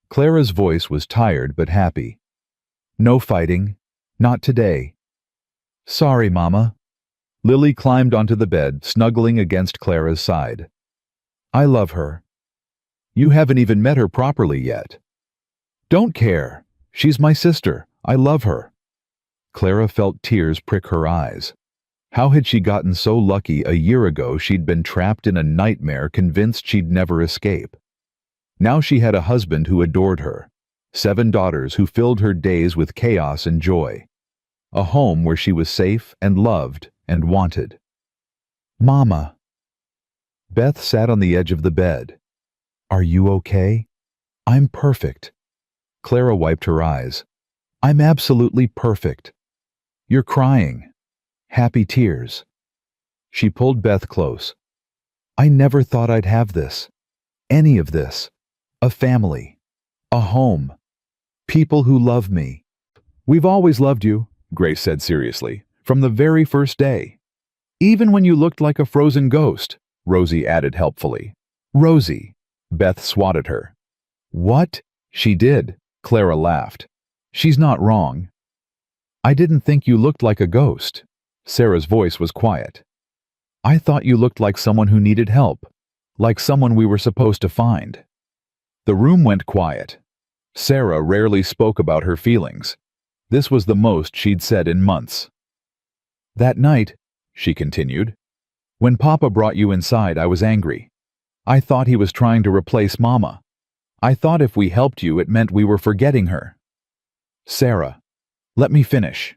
Clara's voice was tired but happy. No fighting. Not today. Sorry, Mama. Lily climbed onto the bed, snuggling against Clara's side. I love her. You haven't even met her properly yet. Don't care. She's my sister. I love her. Clara felt tears prick her eyes. How had she gotten so lucky? A year ago she'd been trapped in a nightmare, convinced she'd never escape. Now she had a husband who adored her, 7 daughters who filled her days with chaos and joy, a home where she was safe and loved and wanted. Mama. Beth sat on the edge of the bed. Are you okay? I'm perfect. Clara wiped her eyes. I'm absolutely perfect. You're crying. Happy tears. She pulled Beth close. I never thought I'd have this. Any of this. A family. A home. People who love me. We've always loved you, Grace said seriously, from the very first day. Even when you looked like a frozen ghost, Rosie added helpfully. Rosie. Beth swatted her. What? She did, Clara laughed. She's not wrong. I didn't think you looked like a ghost. Sarah's voice was quiet. I thought you looked like someone who needed help, like someone we were supposed to find. The room went quiet. Sarah rarely spoke about her feelings. This was the most she'd said in months. That night, she continued, when Papa brought you inside, I was angry. I thought he was trying to replace Mama. I thought if we helped you, it meant we were forgetting her. Sarah, let me finish.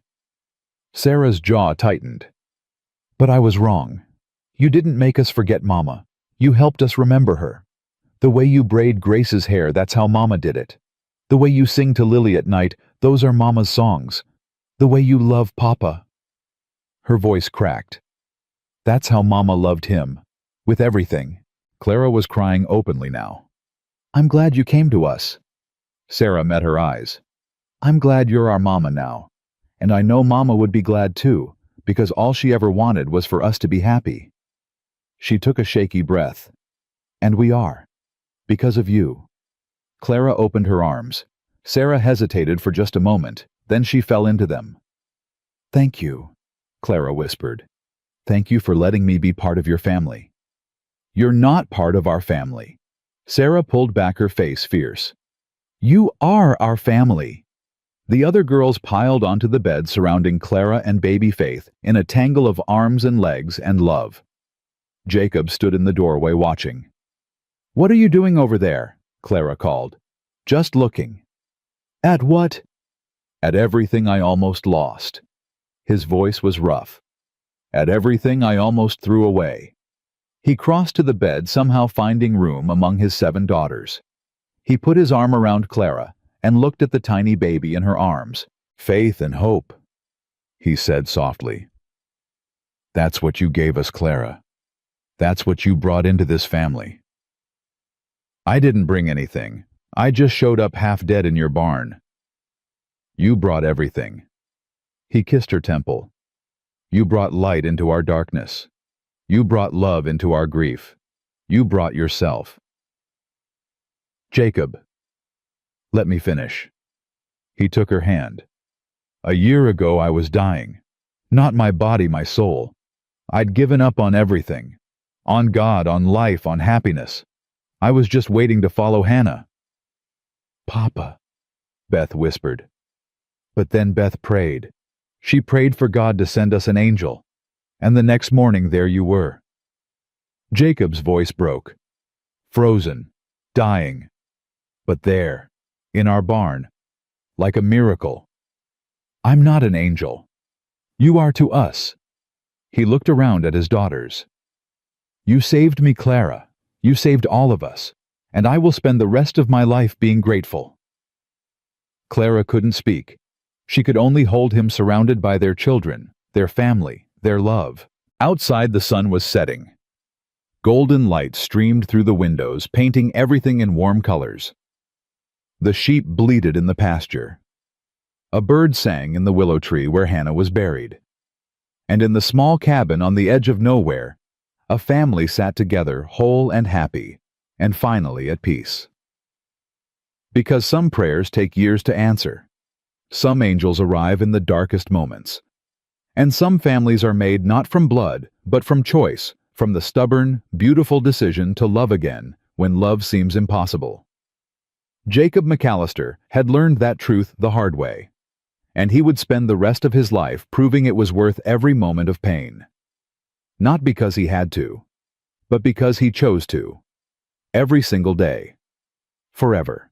Sarah's jaw tightened. But I was wrong. You didn't make us forget Mama. You helped us remember her. The way you braid Grace's hair, that's how Mama did it. The way you sing to Lily at night, those are Mama's songs. The way you love Papa. Her voice cracked. That's how Mama loved him. With everything. Clara was crying openly now. I'm glad you came to us. Sarah met her eyes. I'm glad you're our Mama now. And I know Mama would be glad too, because all she ever wanted was for us to be happy. She took a shaky breath. And we are. Because of you. Clara opened her arms. Sarah hesitated for just a moment, then she fell into them. Thank you, Clara whispered. Thank you for letting me be part of your family. You're not part of our family. Sarah pulled back her face fierce. You are our family. The other girls piled onto the bed surrounding Clara and baby Faith in a tangle of arms and legs and love. Jacob stood in the doorway watching. What are you doing over there? Clara called. Just looking. At what? At everything I almost lost. His voice was rough. At everything I almost threw away. He crossed to the bed, somehow finding room among his 7 daughters. He put his arm around Clara and looked at the tiny baby in her arms. Faith and hope, he said softly. That's what you gave us, Clara. That's what you brought into this family. I didn't bring anything. I just showed up half dead in your barn. You brought everything. He kissed her temple. You brought light into our darkness. You brought love into our grief. You brought yourself. Jacob. Let me finish. He took her hand. A year ago I was dying. Not my body, my soul. I'd given up on everything. On God, on life, on happiness. I was just waiting to follow Hannah. Papa, Beth whispered. But then Beth prayed. She prayed for God to send us an angel. And the next morning there you were. Jacob's voice broke. Frozen. Dying. But there. In our barn. Like a miracle. I'm not an angel. You are to us. He looked around at his daughters. You saved me, Clara. You saved all of us. And I will spend the rest of my life being grateful. Clara couldn't speak. She could only hold him surrounded by their children, their family, their love. Outside the sun was setting. Golden light streamed through the windows, painting everything in warm colors. The sheep bleated in the pasture. A bird sang in the willow tree where Hannah was buried. And in the small cabin on the edge of nowhere, a family sat together, whole and happy, and finally at peace. Because some prayers take years to answer. Some angels arrive in the darkest moments. And some families are made not from blood, but from choice, from the stubborn, beautiful decision to love again when love seems impossible. Jacob McAllister had learned that truth the hard way, and he would spend the rest of his life proving it was worth every moment of pain. Not because he had to, but because he chose to. Every single day. Forever.